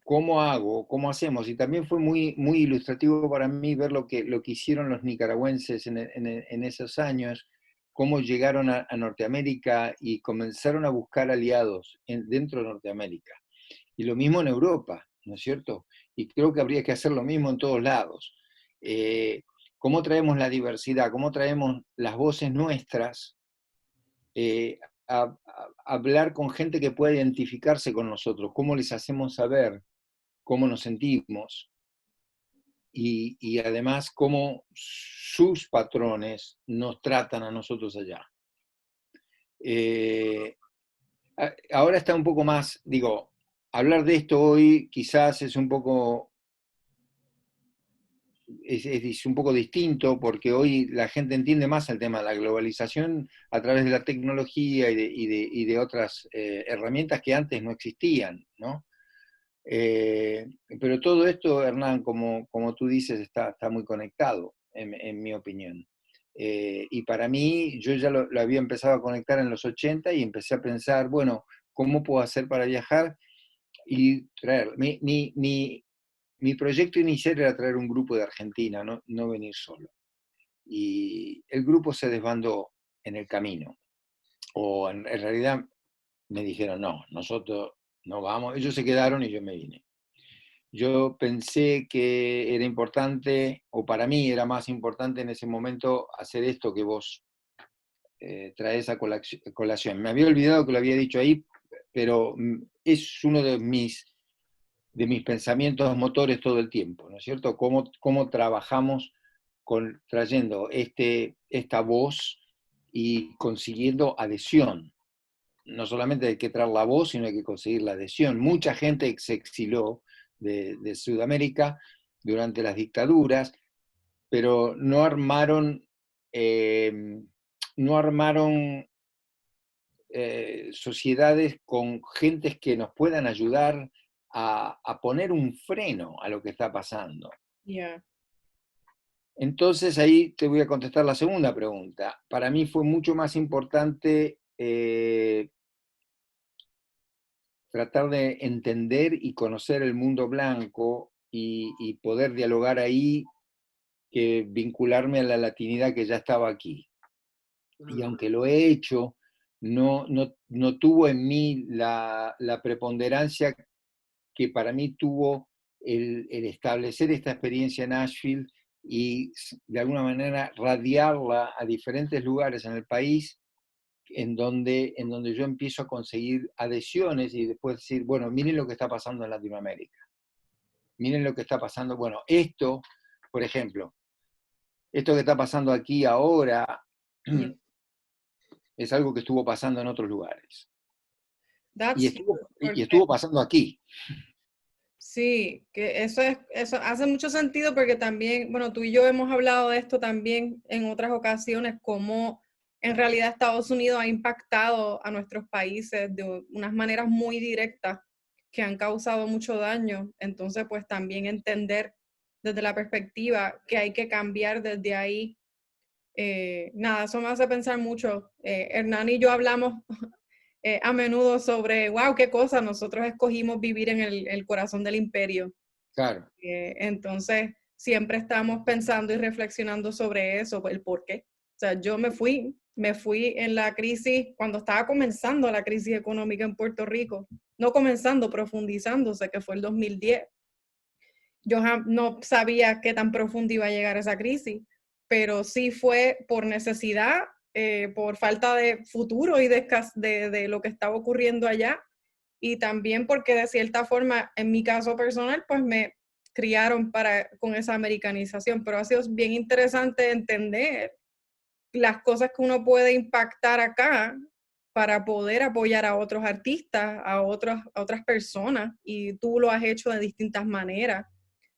¿cómo hago? ¿Cómo hacemos? Y también fue muy, muy ilustrativo para mí ver lo que hicieron los nicaragüenses en esos años, cómo llegaron a Norteamérica y comenzaron a buscar aliados dentro de Norteamérica. Y lo mismo en Europa, ¿no es cierto? Y creo que habría que hacer lo mismo en todos lados. ¿Cómo traemos la diversidad? ¿Cómo traemos las voces nuestras a hablar con gente que pueda identificarse con nosotros? ¿Cómo les hacemos saber cómo nos sentimos? Y además cómo sus patrones nos tratan a nosotros allá. Ahora está un poco más, digo, hablar de esto hoy quizás es un poco distinto, porque hoy la gente entiende más el tema de la globalización a través de la tecnología y de otras herramientas que antes no existían, ¿no? Pero todo esto, Hernán, como tú dices, está muy conectado, en mi opinión. Y para mí, yo ya lo había empezado a conectar en los 80 y empecé a pensar, bueno, ¿cómo puedo hacer para viajar y traer? Mi proyecto inicial era traer un grupo de Argentina, no venir solo. Y el grupo se desbandó en el camino. O en realidad me dijeron, no, nosotros no vamos. Ellos se quedaron y yo me vine. Yo pensé que era importante, o para mí era más importante en ese momento, hacer esto que vos traes a colación. Me había olvidado que lo había dicho ahí, pero es uno de mis pensamientos motores todo el tiempo, ¿no es cierto? Cómo trabajamos trayendo esta voz y consiguiendo adhesión. No solamente hay que traer la voz, sino hay que conseguir la adhesión. Mucha gente se exilió de Sudamérica durante las dictaduras, pero no armaron sociedades con gentes que nos puedan ayudar a poner un freno a lo que está pasando. Yeah. Entonces ahí te voy a contestar la segunda pregunta. Para mí fue mucho más importante tratar de entender y conocer el mundo blanco y poder dialogar ahí que vincularme a la latinidad que ya estaba aquí. Y aunque lo he hecho, no tuvo en mí la preponderancia que para mí tuvo el establecer esta experiencia en Nashville y de alguna manera radiarla a diferentes lugares en el país en donde yo empiezo a conseguir adhesiones y después decir, bueno, miren lo que está pasando en Latinoamérica, miren lo que está pasando, bueno, esto, por ejemplo, esto que está pasando aquí ahora Yeah. es algo que estuvo pasando en otros lugares. That's huge, Y porque estuvo pasando aquí. sí, que eso hace mucho sentido porque también, bueno, tú y yo hemos hablado de esto también en otras ocasiones, cómo en realidad Estados Unidos ha impactado a nuestros países de unas maneras muy directas que han causado mucho daño. Entonces, pues también entender desde la perspectiva que hay que cambiar desde ahí. Nada, eso me hace pensar mucho. Hernán y yo hablamos a menudo sobre, wow, qué cosa, nosotros escogimos vivir en el corazón del imperio. Claro. Entonces, siempre estamos pensando y reflexionando sobre eso, el por qué. O sea, yo me fui en la crisis, cuando estaba comenzando la crisis económica en Puerto Rico, no comenzando, profundizándose, que fue el 2010. Yo no sabía qué tan profunda iba a llegar esa crisis, pero sí fue por necesidad, por falta de futuro y de lo que estaba ocurriendo allá, y también porque de cierta forma, en mi caso personal, pues me criaron con esa americanización, pero ha sido bien interesante entender las cosas que uno puede impactar acá para poder apoyar a otros artistas, a otras personas, y tú lo has hecho de distintas maneras.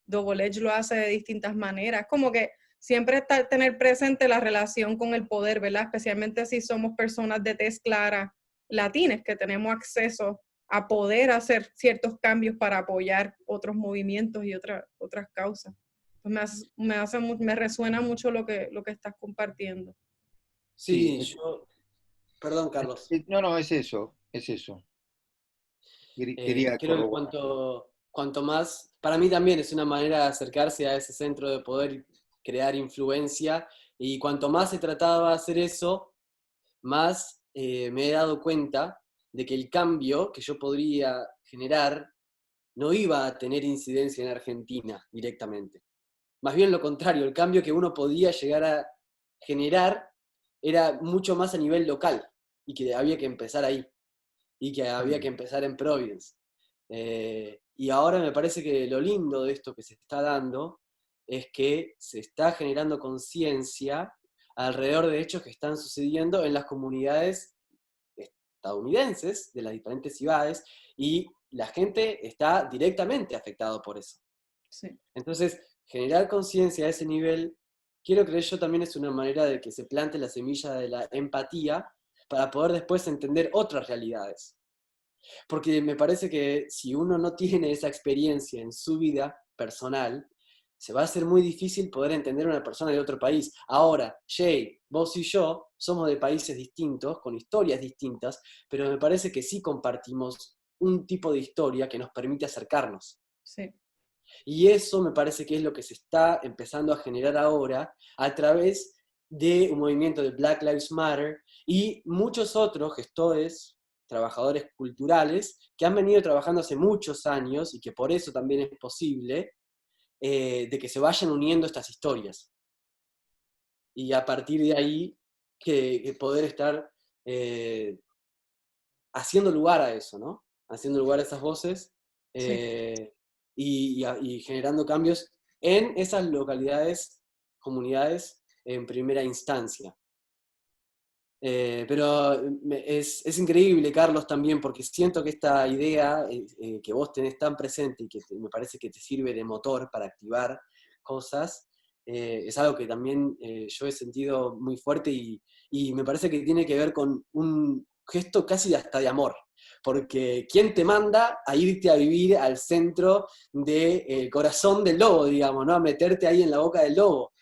Double Edge lo hace de distintas maneras. Como que siempre tener presente la relación con el poder, ¿verdad? Especialmente si somos personas de tez clara, latinas, que tenemos acceso a poder hacer ciertos cambios para apoyar otros movimientos y otras causas. Pues me resuena mucho lo que estás compartiendo. Sí, Sí, perdón, Carlos. no, es eso, es eso. Quería Creo que corroborar. cuanto más, para mí también es una manera de acercarse a ese centro de poder y crear influencia, y cuanto más he tratado de hacer eso, más me he dado cuenta de que el cambio que yo podría generar no iba a tener incidencia en Argentina directamente. Más bien lo contrario, el cambio que uno podía llegar a generar era mucho más a nivel local, y que había que empezar ahí, y que había que empezar en Providence. Y ahora me parece que lo lindo de esto que se está dando es que se está generando conciencia alrededor de hechos que están sucediendo en las comunidades estadounidenses de las diferentes ciudades, y la gente está directamente afectada por eso. Sí. Entonces, generar conciencia a ese nivel, quiero creer yo, también es una manera de que se plante la semilla de la empatía para poder después entender otras realidades. Porque me parece que si uno no tiene esa experiencia en su vida personal, se va a hacer muy difícil poder entender a una persona de otro país. Ahora, Jay, vos y yo somos de países distintos, con historias distintas, pero me parece que sí compartimos un tipo de historia que nos permite acercarnos. Sí. Y eso me parece que es lo que se está empezando a generar ahora a través de un movimiento de Black Lives Matter y muchos otros gestores, trabajadores culturales, que han venido trabajando hace muchos años y que por eso también es posible de que se vayan uniendo estas historias. Y a partir de ahí, que poder estar haciendo lugar a eso, ¿no? Haciendo lugar a esas voces Sí. y generando cambios en esas localidades, comunidades en primera instancia. Pero es increíble, Carlos, también, porque siento que esta idea que vos tenés tan presente y que me parece que te sirve de motor para activar cosas, es algo que también yo he sentido muy fuerte y me parece que tiene que ver con un gesto casi hasta de amor. Porque ¿quién te manda a irte a vivir al centro del corazón del lobo, digamos, ¿no? A meterte ahí en la boca del lobo?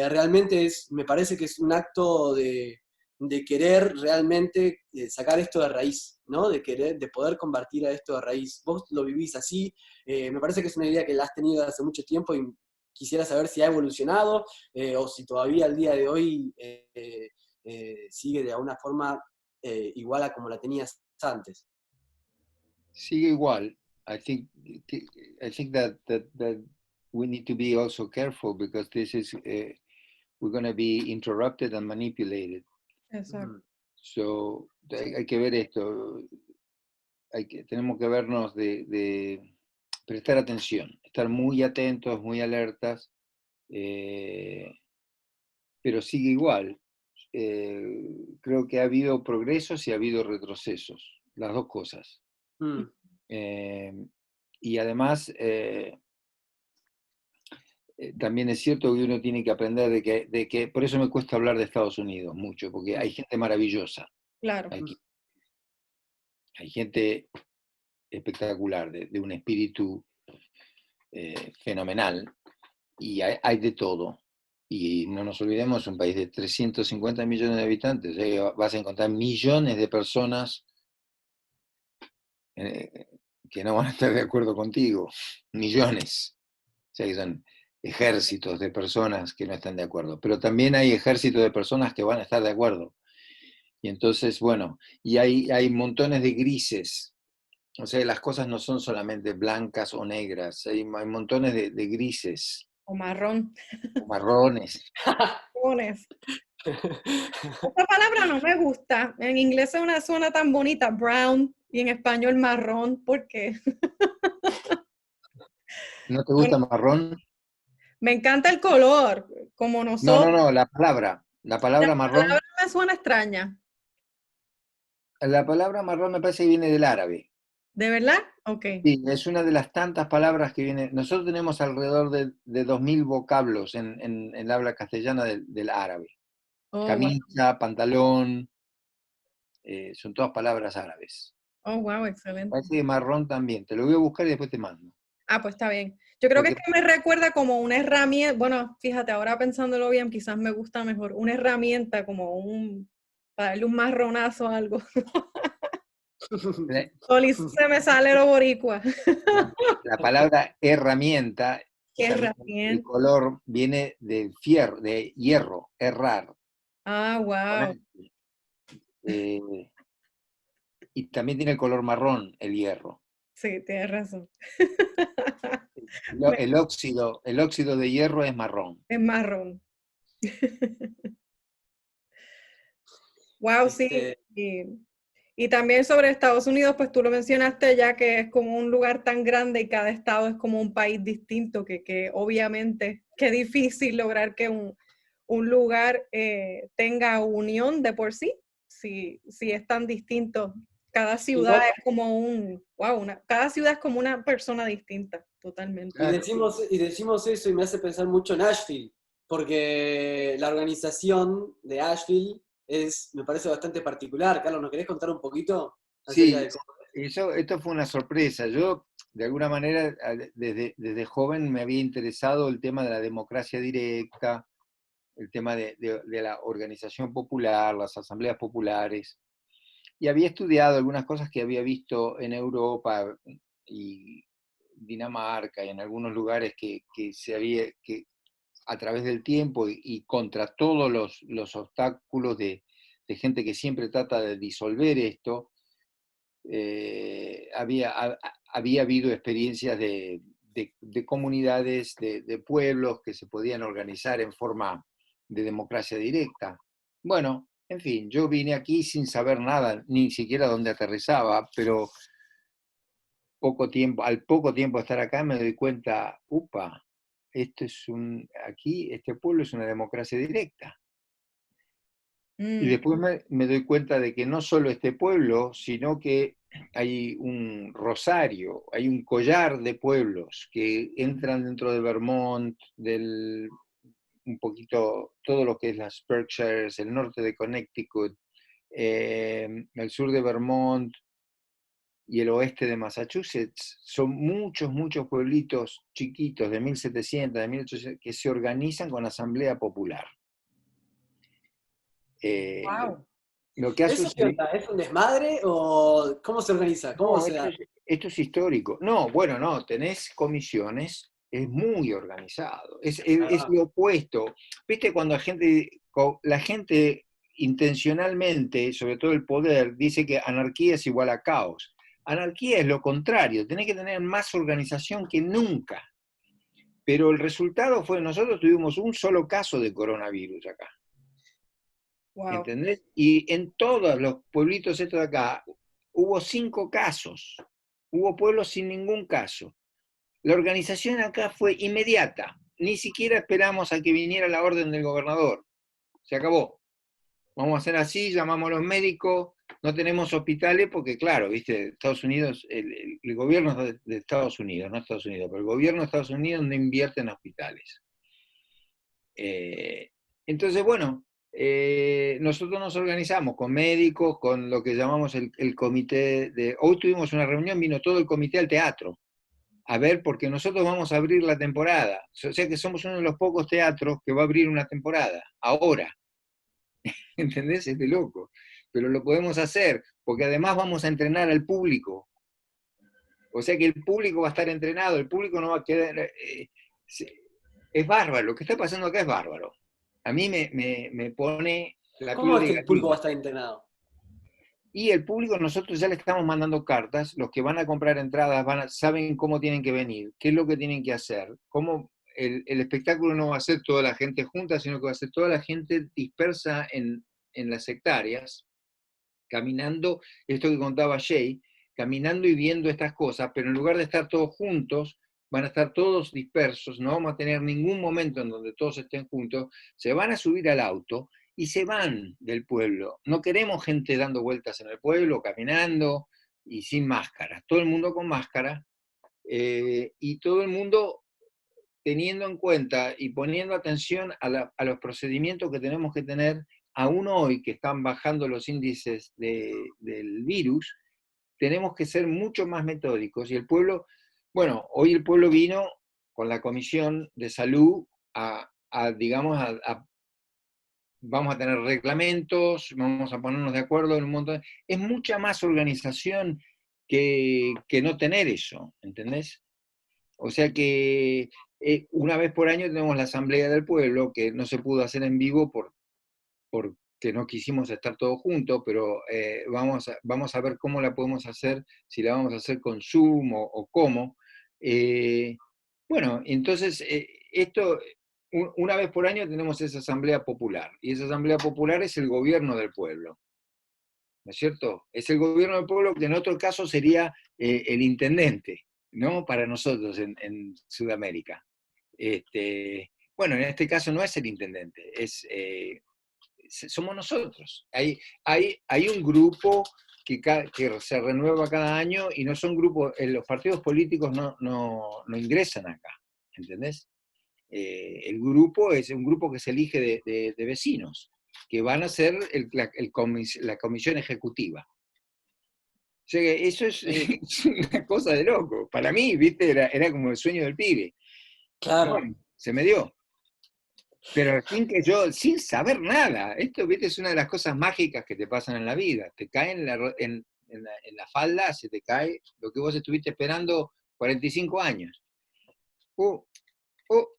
realmente me parece que es un acto de querer realmente sacar esto de raíz, ¿no? De poder combatir a esto de raíz. Vos lo vivís así, me parece que es una idea que la has tenido hace mucho tiempo y quisiera saber si ha evolucionado o si todavía al día de hoy sigue de alguna forma igual a como la tenías antes. Sigue igual. I think that we need to be also careful because this is we're going to be interrupted and manipulated. Exacto. So hay que ver esto. Tenemos que vernos de prestar atención, estar muy atentos, muy alertas, pero sigue igual. Creo que ha habido progresos y ha habido retrocesos, las dos cosas. Mm. Y además, también es cierto que uno tiene que aprender de que, por eso me cuesta hablar de Estados Unidos mucho, porque hay gente maravillosa, Claro. hay gente espectacular, de un espíritu fenomenal, y hay de todo. Y no nos olvidemos, es un país de 350 millones de habitantes, vas a encontrar millones de personas que no van a estar de acuerdo contigo, millones. O sea, que son ejércitos de personas que no están de acuerdo, pero también hay ejércitos de personas que van a estar de acuerdo. Y entonces, bueno, y hay montones de grises. O sea, las cosas no son solamente blancas o negras, hay montones de grises, O marrón. o marrones. Marrones. Esta palabra no me gusta. En inglés suena tan bonita, brown, y en español marrón. ¿Por qué? ¿No te gusta marrón? Me encanta el color, como No, nosotros. la palabra. La La palabra marrón, palabra me suena extraña. la palabra marrón me parece que viene del árabe. ¿De verdad? Ok. Sí, es una de las tantas palabras que viene. Nosotros tenemos alrededor de 2000 vocablos en el habla castellana del árabe. Oh, wow. Camisa, pantalón, son todas palabras árabes. Oh, wow, excelente. Parece que marrón también. Te lo voy a buscar y después te mando. Ah, pues está bien. Yo creo que Porque es que me recuerda como una herramienta, bueno, fíjate, ahora pensándolo bien, quizás me gusta mejor, una herramienta para darle un marronazo a algo. la, Solís se me sale lo boricua. la palabra herramienta, Qué también el herramienta. color viene del fierro, de hierro, errar. Ah, wow. Eh, y también tiene el color marrón, el hierro. Sí, tienes razón. El óxido de hierro es marrón. Es marrón. Wow, sí. Este, Y también sobre Estados Unidos, pues tú lo mencionaste ya que es como un lugar tan grande y cada estado es como un país distinto, que obviamente qué difícil lograr que un lugar tenga unión de por sí, si es tan distinto. Cada ciudad igual, es como cada ciudad es como una persona distinta, totalmente. y decimos eso y me hace pensar mucho en Asheville, porque la organización de Asheville me parece bastante particular. Carlos, ¿nos querés contar un poquito acerca Sí, de cómo? esto fue una sorpresa. Yo, de alguna manera, desde joven me había interesado el tema de la democracia directa, el tema de la organización popular, las asambleas populares, y había estudiado algunas cosas que había visto en Europa y Dinamarca y en algunos lugares que a través del tiempo y contra todos los obstáculos de gente que siempre trata de disolver esto, había habido experiencias de comunidades, de pueblos que se podían organizar en forma de democracia directa. Bueno, en fin, yo vine aquí sin saber nada, ni siquiera dónde aterrizaba, pero al poco tiempo de estar acá me doy cuenta, upa, este pueblo es una democracia directa. Y Mm, después me doy cuenta de que no solo este pueblo, sino que hay un rosario, hay un collar de pueblos que entran dentro de Vermont, un poquito todo lo que es las Berkshires, el norte de Connecticut, el sur de Vermont y el oeste de Massachusetts, son muchos, muchos pueblitos chiquitos de 1700, de 1800, que se organizan con asamblea popular. Wow. Lo que ha ¿Eso qué sucedido... onda? ¿Es un desmadre o cómo se organiza? ¿Cómo No, se da? esto es histórico. No, bueno, no, tenés comisiones, es muy organizado, es Ah, lo opuesto. ¿Viste cuando la gente intencionalmente, sobre todo el poder, dice que anarquía es igual a caos? Anarquía es lo contrario, tenés que tener más organización que nunca. Pero el resultado fue, nosotros tuvimos un solo caso de coronavirus acá, Wow. ¿entendés? Y en todos los pueblitos estos de acá hubo 5 casos, hubo pueblos sin ningún caso. La organización acá fue inmediata, ni siquiera esperamos a que viniera la orden del gobernador, se acabó. Vamos a hacer así, llamamos a los médicos, no tenemos hospitales porque, claro, viste, Estados Unidos, el gobierno de Estados Unidos, no Estados Unidos, pero el gobierno de Estados Unidos no invierte en hospitales. Entonces, bueno, nosotros nos organizamos con médicos, con lo que llamamos el comité de... Hoy tuvimos una reunión, vino todo el comité al teatro, a ver, porque nosotros vamos a abrir la temporada. O sea que somos uno de los pocos teatros que va a abrir una temporada, ahora. ¿Entendés? Es de loco. Pero lo podemos hacer, porque además vamos a entrenar al público. O sea que el público va a estar entrenado, el público no va a quedar... es bárbaro, lo que está pasando acá es bárbaro. A mí me pone la ¿cómo piel es de que el público va a gallina. estar entrenado? Y el público, nosotros ya le estamos mandando cartas, los que van a comprar entradas saben cómo tienen que venir, qué es lo que tienen que hacer, cómo el espectáculo no va a ser toda la gente junta, sino que va a ser toda la gente dispersa en las hectáreas, caminando, esto que contaba Jay, caminando y viendo estas cosas, pero en lugar de estar todos juntos, van a estar todos dispersos, no vamos a tener ningún momento en donde todos estén juntos, se van a subir al auto y se van del pueblo. No queremos gente dando vueltas en el pueblo, caminando y sin máscaras. Todo el mundo con máscara y todo el mundo teniendo en cuenta y poniendo atención a los procedimientos que tenemos que tener, aún hoy que están bajando los índices del virus, tenemos que ser mucho más metódicos. Y el pueblo, bueno, hoy el pueblo vino con la Comisión de Salud digamos, vamos a tener reglamentos, vamos a ponernos de acuerdo en un montón. Es mucha más organización que no tener eso, ¿entendés? O sea que una vez por año tenemos la Asamblea del Pueblo, que no se pudo hacer en vivo porque no quisimos estar todos juntos, pero vamos a ver cómo la podemos hacer, si la vamos a hacer con Zoom o cómo. Bueno, entonces, una vez por año tenemos esa asamblea popular, y esa asamblea popular es el gobierno del pueblo, ¿no es cierto? Es el gobierno del pueblo que en otro caso sería el intendente, ¿no? Para nosotros en Sudamérica. Bueno, en este caso no es el intendente, somos nosotros. Hay un grupo que se renueva cada año y no son grupos, los partidos políticos no ingresan acá, ¿entendés? El grupo es un grupo que se elige de vecinos, que van a ser la comisión ejecutiva. O sea que eso es, es una cosa de loco. Para mí, viste, era como el sueño del pibe. Claro. Bueno, se me dio. Pero sin saber nada. Esto, viste, es una de las cosas mágicas que te pasan en la vida. Te cae en la falda, se te cae lo que vos estuviste esperando 45 años. Oh, oh.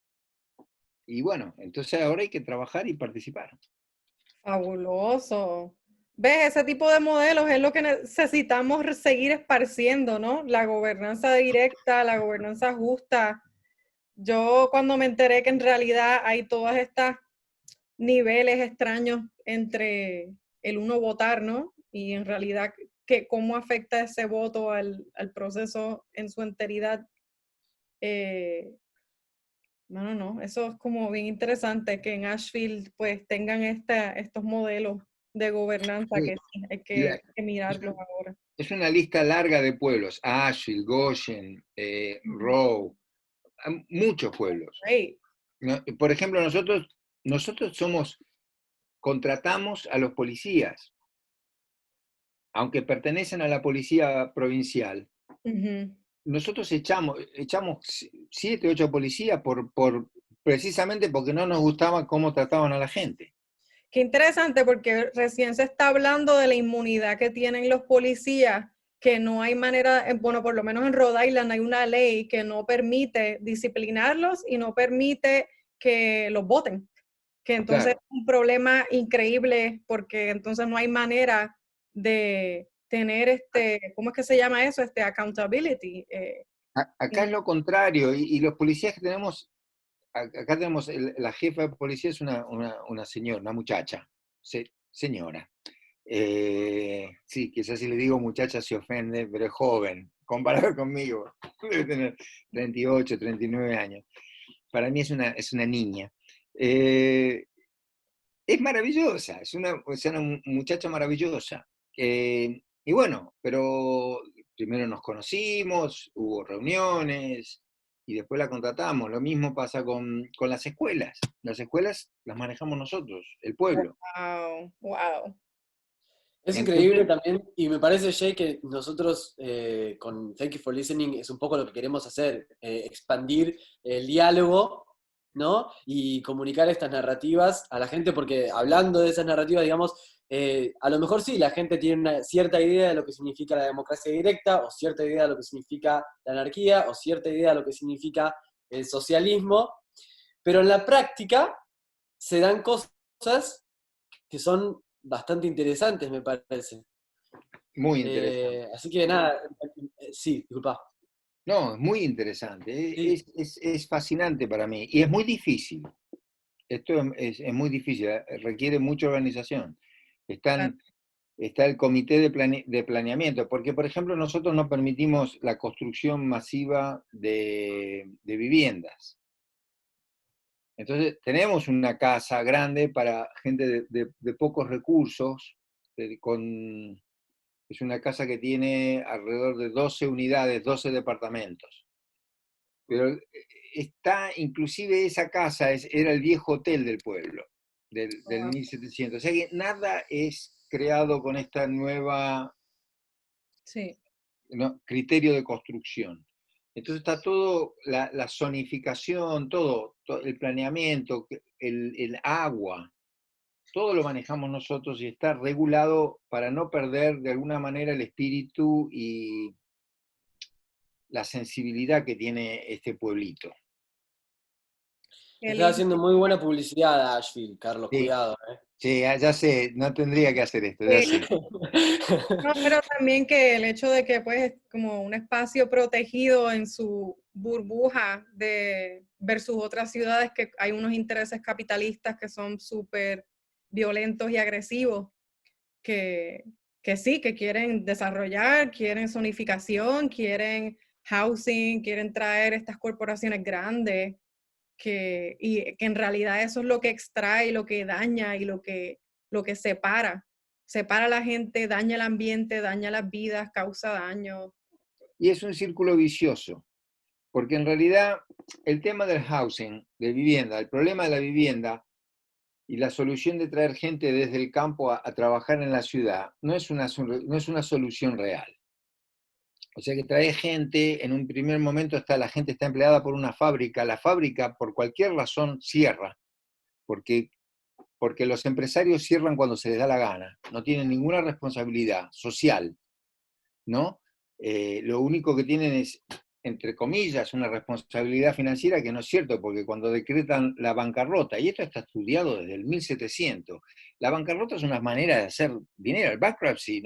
Y bueno, entonces ahora hay que trabajar y participar. Fabuloso. ¿Ves? Ese tipo de modelos es lo que necesitamos seguir esparciendo, ¿no? La gobernanza directa, la gobernanza justa. Yo cuando me enteré que en realidad hay todas estas niveles extraños entre el uno votar, ¿no? Y en realidad cómo afecta ese voto al proceso en su enteridad. No, eso es como bien interesante que en Asheville pues tengan estos modelos de gobernanza que sí, hay que mirarlos ahora. Es una lista larga de pueblos, Asheville, Goshen, Rowe, muchos pueblos. Hey. Por ejemplo, nosotros contratamos a los policías. aunque pertenecen a la policía provincial, Ujú. nosotros echamos 7, 8 policías precisamente porque no nos gustaba cómo trataban a la gente. Qué interesante porque recién se está hablando de la inmunidad que tienen los policías, que no hay manera, bueno, por lo menos en Rhode Island hay una ley que no permite disciplinarlos y no permite que los voten, que entonces Claro. es un problema increíble porque entonces no hay manera de tener ¿cómo es que se llama eso? Accountability. Acá es lo contrario, y los policías que tenemos, acá tenemos, la jefa de policía es una señora, una muchacha, señora. Sí, quizás si le digo muchacha se ofende, pero es joven, comparado conmigo. Debe tener 38, 39 años. Para mí es una niña. Es maravillosa, es una muchacha maravillosa. Y bueno, pero primero nos conocimos, hubo reuniones y después la contratamos. Lo mismo pasa con las escuelas. Las escuelas las manejamos nosotros, el pueblo. Wow, wow. Es increíble Entonces, también, y me parece, Jay, que nosotros con Thank You for Listening es un poco lo que queremos hacer, expandir el diálogo, ¿no? Y comunicar estas narrativas a la gente, porque hablando de esas narrativas, digamos, a lo mejor sí, la gente tiene una cierta idea de lo que significa la democracia directa, o cierta idea de lo que significa la anarquía, o cierta idea de lo que significa el socialismo, pero en la práctica se dan cosas que son bastante interesantes, me parece. muy interesante. Así que nada, sí, disculpa. No, es muy interesante. Sí, Es fascinante para mí. Y es muy difícil. Esto es muy difícil, requiere mucha organización. Están, está el comité de planeamiento, porque por ejemplo nosotros no permitimos la construcción masiva de viviendas. Entonces tenemos una casa grande para gente de pocos recursos, es una casa que tiene alrededor de 12 unidades, 12 departamentos. Pero está, inclusive esa casa era el viejo hotel del pueblo, del Wow. 1700. O sea que nada es creado con esta nueva, Sí. ¿no?, criterio de construcción. Entonces está todo, la zonificación, todo el planeamiento, el agua, todo lo manejamos nosotros y está regulado para no perder de alguna manera el espíritu y la sensibilidad que tiene este pueblito. Qué le estás lindo. haciendo muy buena publicidad a Asheville, Carlos, Sí, cuidado, sí, ya sé, no tendría que hacer esto, ya Sí. sé. No, pero también que el hecho de que pues es como un espacio protegido en su burbuja de versus otras ciudades que hay unos intereses capitalistas que son súper violentos y agresivos que, que sí, que quieren desarrollar, quieren zonificación, quieren housing, quieren traer estas corporaciones grandes y que en realidad eso es lo que extrae, lo que daña y lo que separa. Separa a la gente, daña el ambiente, daña las vidas, causa daño. Y es un círculo vicioso, porque en realidad el tema del housing, de vivienda, el problema de la vivienda y la solución de traer gente desde el campo a trabajar en la ciudad no es no es una solución real. O sea que trae gente, en un primer momento la gente está empleada por una fábrica, la fábrica por cualquier razón cierra, porque, porque los empresarios cierran cuando se les da la gana, no tienen ninguna responsabilidad social, ¿no? Lo único que tienen es, entre comillas, una responsabilidad financiera que no es cierto, porque cuando decretan la bancarrota, y esto está estudiado desde el 1700, la bancarrota es una manera de hacer dinero, el bankruptcy,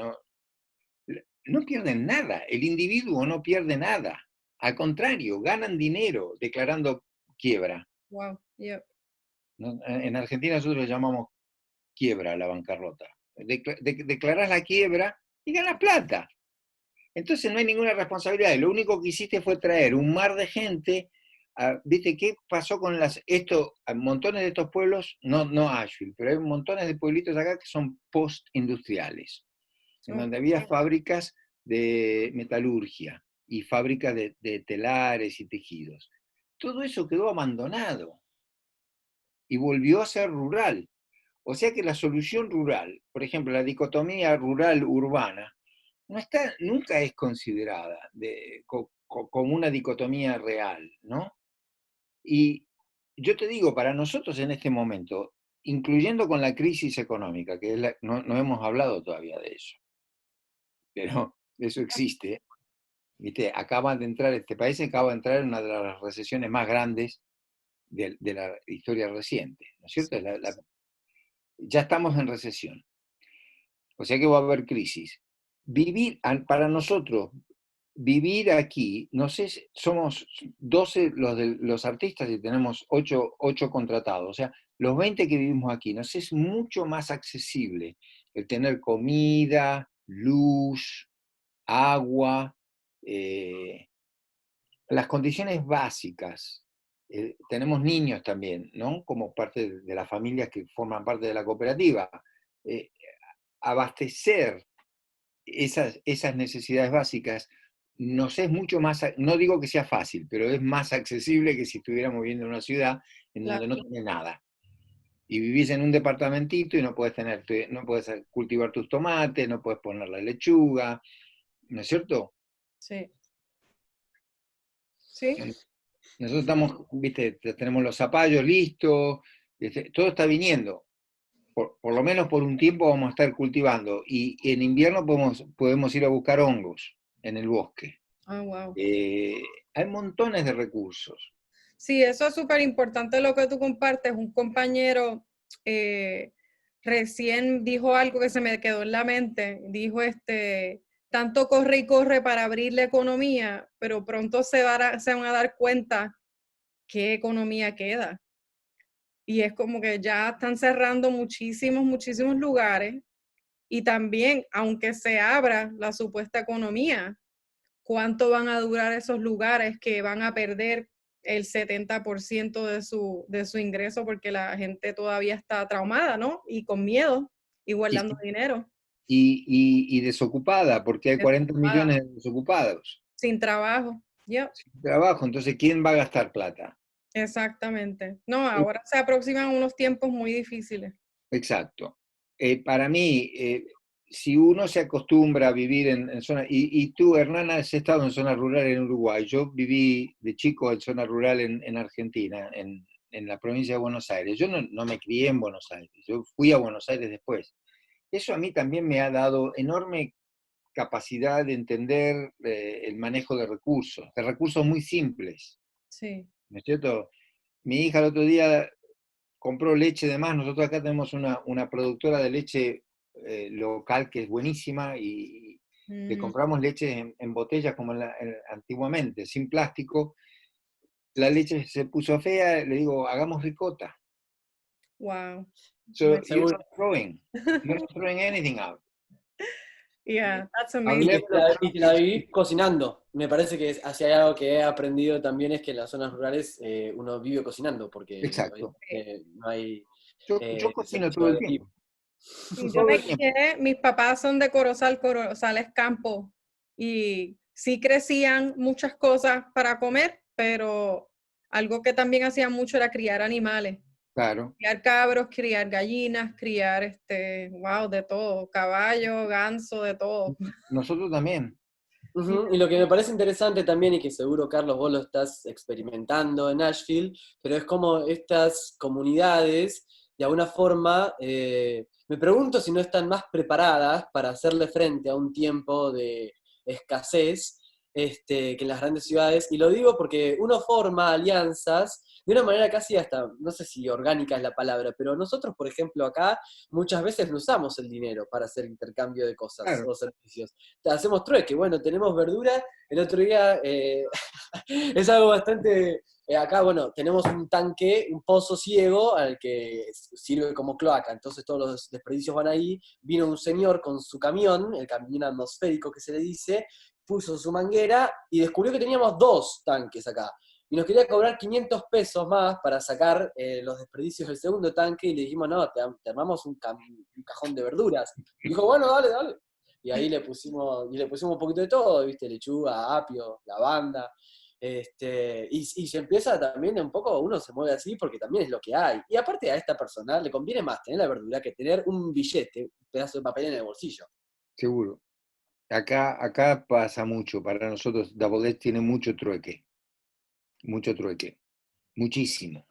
no pierden nada, el individuo no pierde nada, al contrario, ganan dinero declarando quiebra. Wow, yep. ¿No? En Argentina nosotros le llamamos quiebra a la bancarrota. Declarás la quiebra y ganas plata. Entonces no hay ninguna responsabilidad. Y lo único que hiciste fue traer un mar de gente. ¿Viste qué pasó con montones de estos pueblos? No Asheville, pero hay montones de pueblitos acá que son post-industriales, en donde había fábricas de metalurgia y fábricas de telares y tejidos. Todo eso quedó abandonado y volvió a ser rural. O sea que la solución rural, por ejemplo, la dicotomía rural-urbana, no está, nunca es considerada como una dicotomía real, ¿no? Y yo te digo, para nosotros en este momento, incluyendo con la crisis económica, que no hemos hablado todavía de eso, pero eso existe, ¿viste? Este país acaba de entrar en una de las recesiones más grandes de la historia reciente, ¿no es cierto? Ya estamos en recesión, o sea que va a haber crisis. Para nosotros, vivir aquí, no sé, somos 12 los artistas y tenemos 8 contratados, o sea, los 20 que vivimos aquí, nos es mucho más accesible el tener comida, luz, agua, las condiciones básicas. Tenemos niños también, ¿no? Como parte de las familias que forman parte de la cooperativa. Eh, Abastecer esas necesidades básicas nos es mucho más, no digo que sea fácil, pero es más accesible que si estuviéramos viviendo en una ciudad en donde no tenés nada. Y vivís en un departamentito y no puedes cultivar tus tomates, no puedes poner la lechuga, ¿no es cierto? Sí. Sí. Nosotros estamos, viste, tenemos los zapallos listos, todo está viniendo. Por lo menos por un tiempo vamos a estar cultivando. Y en invierno podemos ir a buscar hongos en el bosque. Ah, wow. Hay montones de recursos. Sí, eso es súper importante lo que tú compartes. Un compañero recién dijo algo que se me quedó en la mente. Dijo, tanto corre y corre para abrir la economía, pero pronto se van a dar cuenta qué economía queda. Y es como que ya están cerrando muchísimos lugares. Y también, aunque se abra la supuesta economía, ¿cuánto van a durar esos lugares que van a perder el 70% de su ingreso porque la gente todavía está traumada, ¿no? Y con miedo y guardando dinero. Y desocupada, porque hay 40 millones de desocupados. Sin trabajo. Yep. Sin trabajo, entonces, ¿quién va a gastar plata? Exactamente. No, ahora se aproximan unos tiempos muy difíciles. Exacto. Para mí, si uno se acostumbra a vivir en zonas, y tú, Hernán, has estado en zonas rurales en Uruguay, yo viví de chico en zona rural en Argentina, en la provincia de Buenos Aires. Yo no me crié en Buenos Aires, yo fui a Buenos Aires después. Eso a mí también me ha dado enorme capacidad de entender el manejo de recursos muy simples. Sí. ¿No es cierto? Mi hija el otro día compró leche de más. Nosotros acá tenemos una productora de leche local que es buenísima y le compramos leche en botellas como antiguamente, sin plástico. La leche se puso fea, le digo, hagamos ricota. Wow. So you're not throwing anything out. Yeah, that's amazing. Y que la viví cocinando. Me parece que si hay algo que he aprendido también es que en las zonas rurales uno vive cocinando, porque Exacto. no hay... Yo cocino todo el tiempo. Sí, yo me crié, mis papás son de Corozal, Corozal es campo, y sí crecían muchas cosas para comer, pero algo que también hacían mucho era criar animales. Claro. Criar cabros, criar gallinas, criar, wow, de todo, caballo, ganso, de todo. Nosotros también. Y lo que me parece interesante también, y que seguro, Carlos, vos lo estás experimentando en Nashville, pero es como estas comunidades, de alguna forma, me pregunto si no están más preparadas para hacerle frente a un tiempo de escasez que en las grandes ciudades, y lo digo porque uno forma alianzas de una manera casi hasta, no sé si orgánica es la palabra, pero nosotros, por ejemplo, acá muchas veces no usamos el dinero para hacer intercambio de cosas o servicios. Hacemos trueque, bueno, tenemos verdura, el otro día es algo bastante... acá, bueno, tenemos un tanque, un pozo ciego al que sirve como cloaca, entonces todos los desperdicios van ahí. Vino un señor con su camión, el camión atmosférico que se le dice, puso su manguera y descubrió que teníamos 2 tanques acá. Y nos quería cobrar 500 pesos más para sacar los desperdicios del segundo tanque, y le dijimos, no, te armamos un cajón de verduras. Y dijo, bueno, dale. Y ahí le pusimos un poquito de todo, ¿viste? Lechuga, apio, lavanda. Y se empieza también un poco, uno se mueve así porque también es lo que hay. Y aparte a esta persona le conviene más tener la verdura que tener un billete, un pedazo de papel en el bolsillo. Seguro. Acá pasa mucho, para nosotros Double Edge tiene mucho trueque, muchísimo.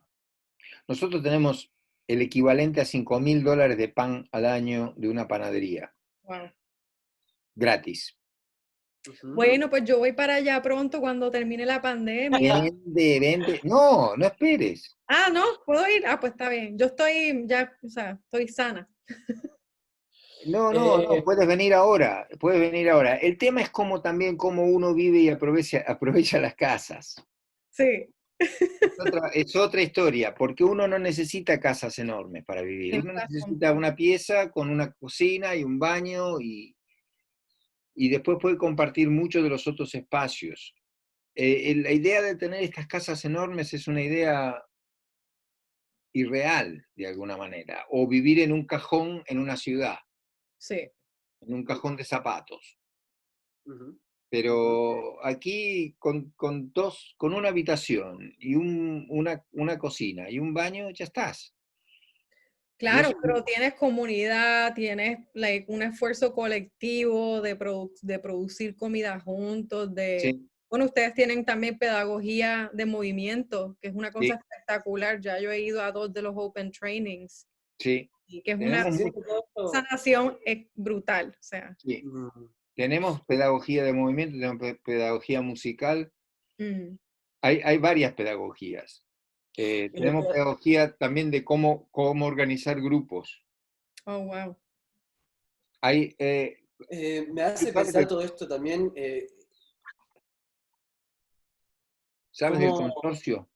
Nosotros tenemos el equivalente a $5.000 de pan al año de una panadería, Wow. gratis. Ujú. Bueno, pues yo voy para allá pronto cuando termine la pandemia. Vende. No esperes. Ah, ¿no? ¿Puedo ir? Ah, pues está bien. Yo estoy ya, o sea, estoy sana. No, Eh, puedes venir ahora, El tema es también cómo uno vive y aprovecha las casas. Sí, Es otra historia, porque uno no necesita casas enormes para vivir. tienes Uno razón. necesita una pieza con una cocina y un baño y después puede compartir muchos de los otros espacios. La idea de tener estas casas enormes es una idea irreal, de alguna manera, o vivir en un cajón en una ciudad, Sí, en un cajón de zapatos. ujú, ujú. Pero aquí con una habitación y una cocina y un baño, ya estás. Y claro, eso, pero tienes comunidad, tienes like, un esfuerzo colectivo de producir comida juntos, sí, bueno, ustedes tienen también pedagogía de movimiento, que es una cosa sí, espectacular. Ya yo he ido a 2 de los Open Trainings, sí. y que es una Tenemos, Siento todo esto. sanación brutal, o sea. sí, Mm, tenemos pedagogía de movimiento, tenemos pedagogía musical, Mm. hay varias pedagogías. y lo Tenemos que- pedagogía también de cómo organizar grupos. Oh, wow. Hay, Me hace pensar todo esto también, ¿sabes cómo.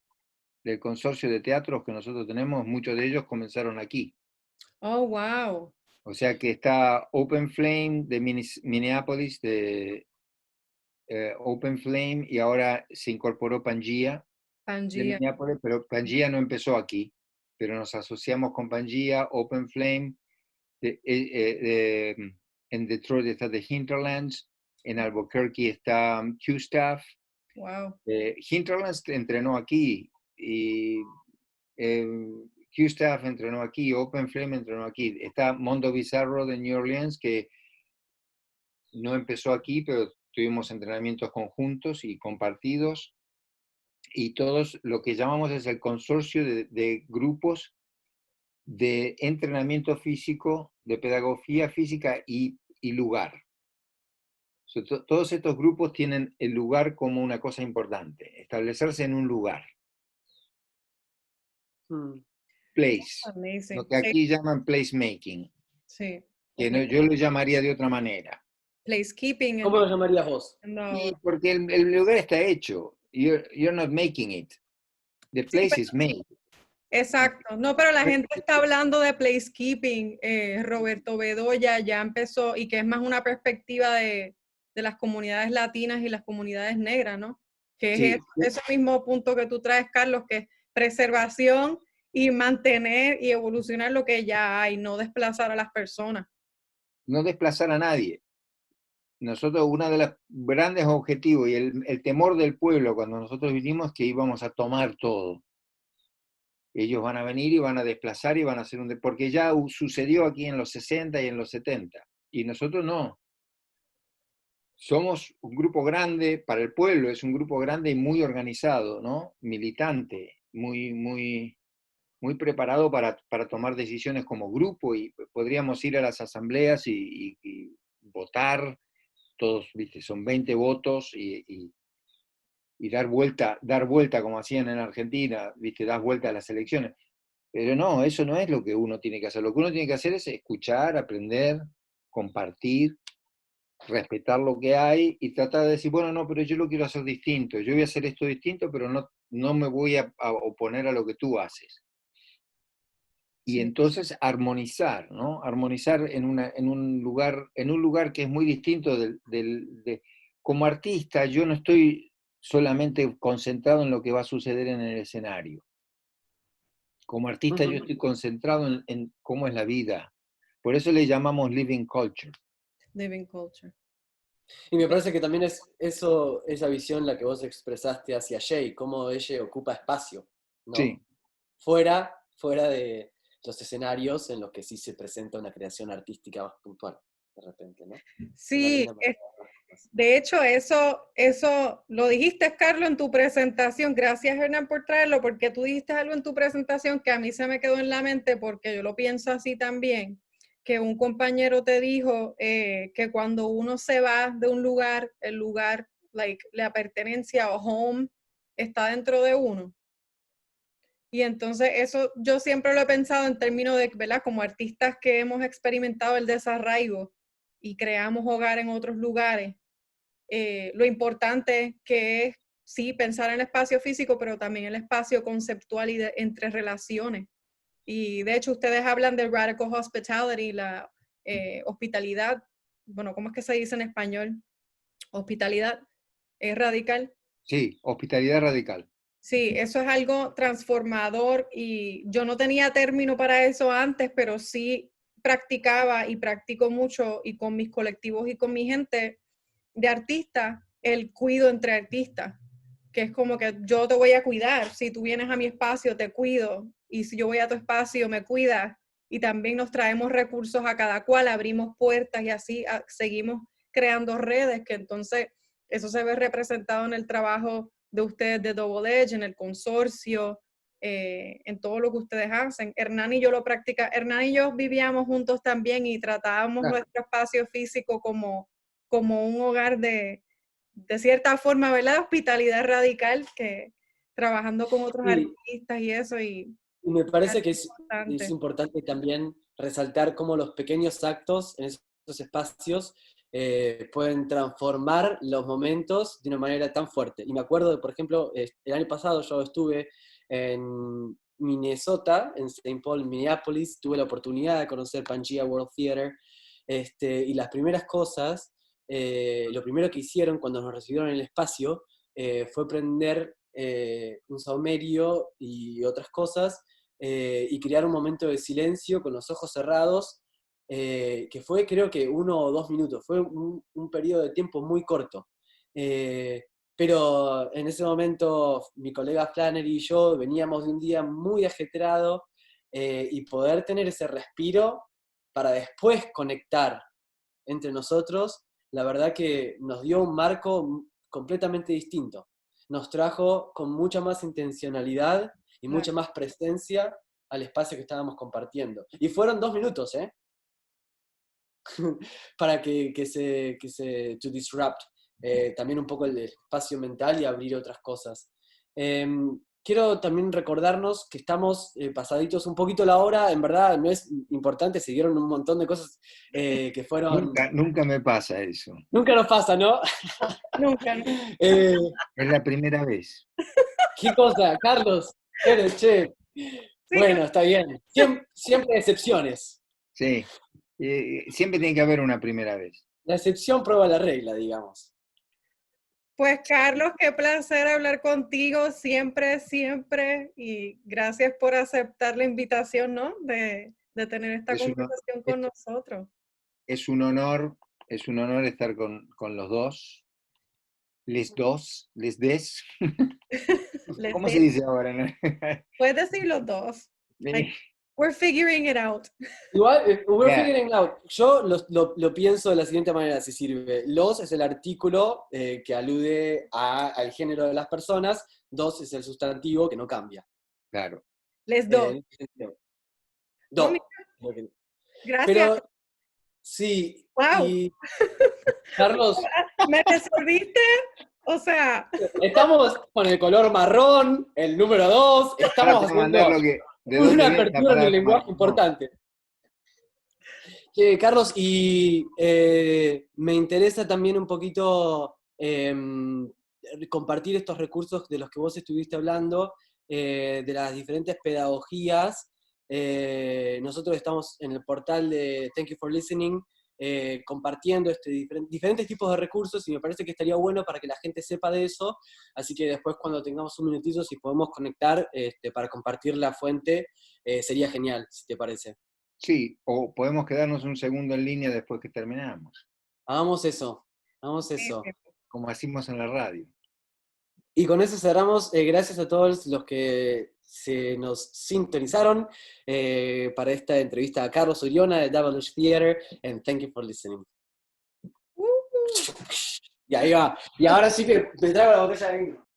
del consorcio de teatros que nosotros tenemos? Muchos de ellos comenzaron aquí. Oh, wow. O sea que está Open Flame de Minneapolis, de Open Flame, y ahora se incorporó Pangea de Pangea. Minneapolis, pero Pangea no empezó aquí, pero nos asociamos con Pangea, Open Flame, en Detroit está The Hinterlands, en Albuquerque está Q-Staff. Wow. Hinterlands entrenó aquí y eh, Q-Staff entrenó aquí, Open Flame entrenó aquí. Está Mondo Bizarro de New Orleans, que no empezó aquí, pero tuvimos entrenamientos conjuntos y compartidos. Y todos lo que llamamos es el consorcio de grupos de entrenamiento físico, de pedagogía física y lugar. Todos estos grupos tienen el lugar como una cosa importante, establecerse en un lugar, Mm. place, lo Amazing. que Sí, aquí llaman placemaking, sí. que yo lo llamaría de otra manera. Placekeeping. ¿Cómo lo llamarías vos? Y porque el lugar está hecho, you're not making it, the Sí, place is made. exacto. No, pero la gente está hablando de placekeeping. Roberto Bedoya ya empezó, y que es más una perspectiva de las comunidades latinas y las comunidades negras, ¿no? Que Sí, es ese mismo punto que tú traes, Carlos, que es preservación y mantener y evolucionar lo que ya hay, no desplazar a las personas. no desplazar a nadie. Nosotros, uno de los grandes objetivos y el temor del pueblo cuando nosotros vinimos es que íbamos a tomar todo. Ellos van a venir y van a desplazar y van a hacer porque ya sucedió aquí en los 60 y en los 70. Y nosotros no. Somos un grupo grande, para el pueblo es un grupo grande y muy organizado, ¿no? Militante, muy preparado para tomar decisiones como grupo y podríamos ir a las asambleas y votar, todos, ¿viste? Son 20 votos y dar vuelta como hacían en Argentina, ¿viste? Das vuelta a las elecciones. Pero no, eso no es lo que uno tiene que hacer. Lo que uno tiene que hacer es escuchar, aprender, compartir, respetar lo que hay y tratar de decir, bueno, no, pero yo lo quiero hacer distinto. Yo voy a hacer esto distinto, pero no me voy a oponer a lo que tú haces. Y Sí. entonces armonizar, ¿no? Armonizar en un lugar que es muy distinto como artista, yo no estoy solamente concentrado en lo que va a suceder en el escenario. Como artista yo Ujú. estoy concentrado en cómo es la vida. Por eso le llamamos living culture. Living culture. Y me parece que también es eso, esa visión la que vos expresaste hacia Jay, cómo ella ocupa espacio, ¿no? Sí, Fuera de los escenarios en los que sí se presenta una creación artística más puntual, de repente, ¿no? De una Sí, linda manera. De hecho, eso lo dijiste, Carlos, en tu presentación. Gracias, Hernán, por traerlo, porque tú dijiste algo en tu presentación que a mí se me quedó en la mente, porque yo lo pienso así también, que un compañero te dijo que cuando uno se va de un lugar, el lugar, like, la pertenencia o home, está dentro de uno. Y entonces eso yo siempre lo he pensado en términos de, ¿verdad? Como artistas que hemos experimentado el desarraigo y creamos hogar en otros lugares. Lo importante que es, sí, pensar en el espacio físico, pero también el espacio conceptual y entre relaciones. Y de hecho ustedes hablan de radical hospitality, la hospitalidad, bueno, ¿cómo es que se dice en español? Hospitalidad radical. Sí, hospitalidad radical. Sí, eso es algo transformador y yo no tenía término para eso antes, pero sí practicaba y practico mucho y con mis colectivos y con mi gente de artistas, el cuido entre artistas, que es como que yo te voy a cuidar, si tú vienes a mi espacio te cuido y si yo voy a tu espacio me cuidas y también nos traemos recursos a cada cual, abrimos puertas y así seguimos creando redes que entonces eso se ve representado en el trabajo de ustedes de Double Edge, en el consorcio, en todo lo que ustedes hacen. Hernán y yo lo practica. Hernán y yo vivíamos juntos también y tratábamos nuestro espacio físico como un hogar de cierta forma, ¿verdad? Hospitalidad radical, que trabajando con otros Sí, artistas y eso. Y me parece que es importante. importante también resaltar cómo los pequeños actos en esos espacios pueden transformar los momentos de una manera tan fuerte. Y me acuerdo, por ejemplo, el año pasado yo estuve en Minnesota, en Saint Paul, Minneapolis, tuve la oportunidad de conocer Pangea World Theater, y las primeras cosas, lo primero que hicieron cuando nos recibieron en el espacio fue prender un saumerio y otras cosas, y crear un momento de silencio con los ojos cerrados, que fue creo que 1 o 2 minutos, fue un periodo de tiempo muy corto. Pero en ese momento mi colega Flannery y yo veníamos de un día muy ajetreado, y poder tener ese respiro para después conectar entre nosotros, la verdad que nos dio un marco completamente distinto. Nos trajo con mucha más intencionalidad y mucha más presencia al espacio que estábamos compartiendo. Y fueron 2 minutos, ¿eh? Para to disrupt también un poco el espacio mental y abrir otras cosas. Quiero también recordarnos que estamos pasaditos un poquito la hora, en verdad no es importante, se dieron un montón de cosas que fueron... Nunca me pasa eso. Nunca nos pasa, ¿no? Nunca. Eh, Es la primera vez. ¿Qué cosa, Carlos? Che. Bueno, está bien. Siempre excepciones. Sí, siempre tiene que haber una primera vez. La excepción prueba la regla, digamos. Pues Carlos, qué placer hablar contigo siempre, siempre. Y gracias por aceptar la invitación, ¿no? De tener esta conversación con nosotros. Es un honor estar con los dos. Les des. ¿Cómo se dice ahora? ¿No? Puedes decir los dos. Like, we're figuring it out. Igual, we're figuring out. Yo lo pienso de la siguiente manera, si sirve. Los es el artículo que alude al género de las personas. Dos es el sustantivo que no cambia. Claro. Les dos. Dos. Gracias. Pero, sí. Wow. Y, Carlos. ¿Me resolviste? O sea. Estamos con el color marrón, el número 2. Estamos haciendo una apertura en el lenguaje importante. Carlos, y me interesa también un poquito compartir estos recursos de los que vos estuviste hablando, de las diferentes pedagogías. Nosotros estamos en el portal de Thank You for Listening, compartiendo diferentes tipos de recursos, y me parece que estaría bueno para que la gente sepa de eso, así que después cuando tengamos un minutito, si podemos conectar para compartir la fuente, sería genial, si te parece. Sí, o podemos quedarnos un segundo en línea después que terminamos. Hagamos eso. Como hacemos en la radio. Y con eso cerramos. Gracias a todos los que se nos sintonizaron para esta entrevista a Carlos Oriona de Double Edge Theater, and thank you for listening. Y ahí va. Y ahora sí que me traigo la botella de vino.